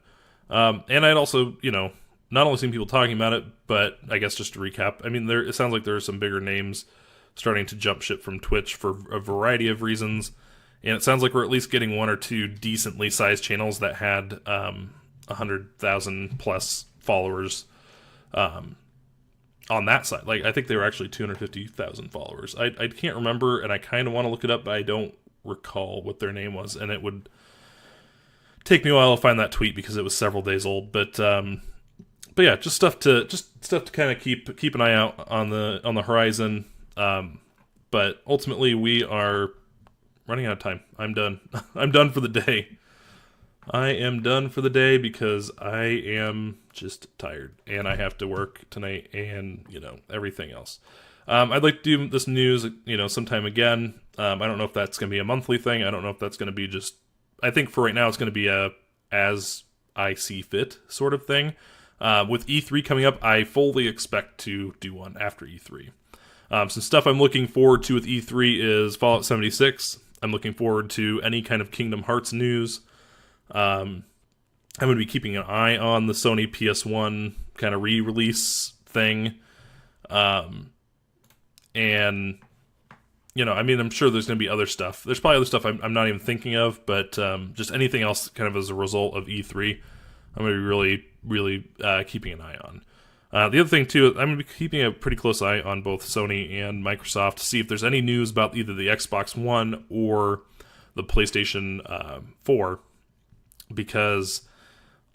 And I'd also, you know, not only seen people talking about it, but I guess just to recap, I mean, it sounds like there are some bigger names starting to jump ship from Twitch for a variety of reasons. And it sounds like we're at least getting one or two decently sized channels that had 100,000 plus followers on that side. Like, I think they were actually 250,000 followers. I can't remember, and I kind of want to look it up, but I don't recall what their name was, and it would take me a while to find that tweet because it was several days old. But yeah, just stuff to kind of keep an eye out on the horizon. But ultimately, we are running out of time. I'm done. I'm done for the day. I am done for the day because I am just tired and I have to work tonight and, you know, everything else. I'd like to do this news, you know, sometime again. I don't know if that's going to be a monthly thing. I don't know if that's going to be just, I think for right now it's going to be a as I see fit sort of thing. With E3 coming up, I fully expect to do one after E3. Some stuff I'm looking forward to with E3 is Fallout 76. I'm looking forward to any kind of Kingdom Hearts news. I'm going to be keeping an eye on the Sony PS1 kind of re-release thing. And, you know, I mean, I'm sure there's going to be other stuff. There's probably other stuff I'm not even thinking of, but just anything else kind of as a result of E3, I'm going to be really, really keeping an eye on. The other thing, too, I'm going to be keeping a pretty close eye on both Sony and Microsoft to see if there's any news about either the Xbox One or the PlayStation 4, because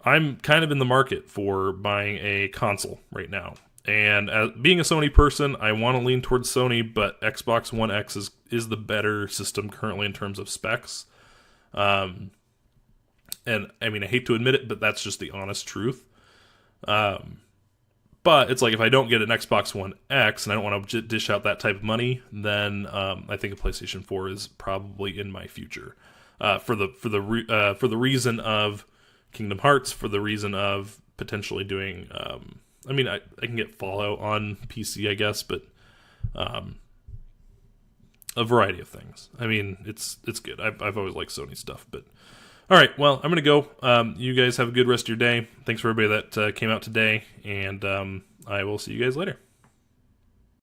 I'm kind of in the market for buying a console right now. And being a Sony person, I want to lean towards Sony, but Xbox One X is the better system currently in terms of specs. And I mean, I hate to admit it, but that's just the honest truth. But it's like, if I don't get an Xbox One X and I don't want to dish out that type of money, then I think a PlayStation 4 is probably in my future. For the reason of Kingdom Hearts, for the reason of potentially doing, I mean, I can get Fallout on PC, I guess, but a variety of things. I mean, it's good. I've always liked Sony stuff, but all right. Well, I'm gonna go. You guys have a good rest of your day. Thanks for everybody that came out today, and I will see you guys later.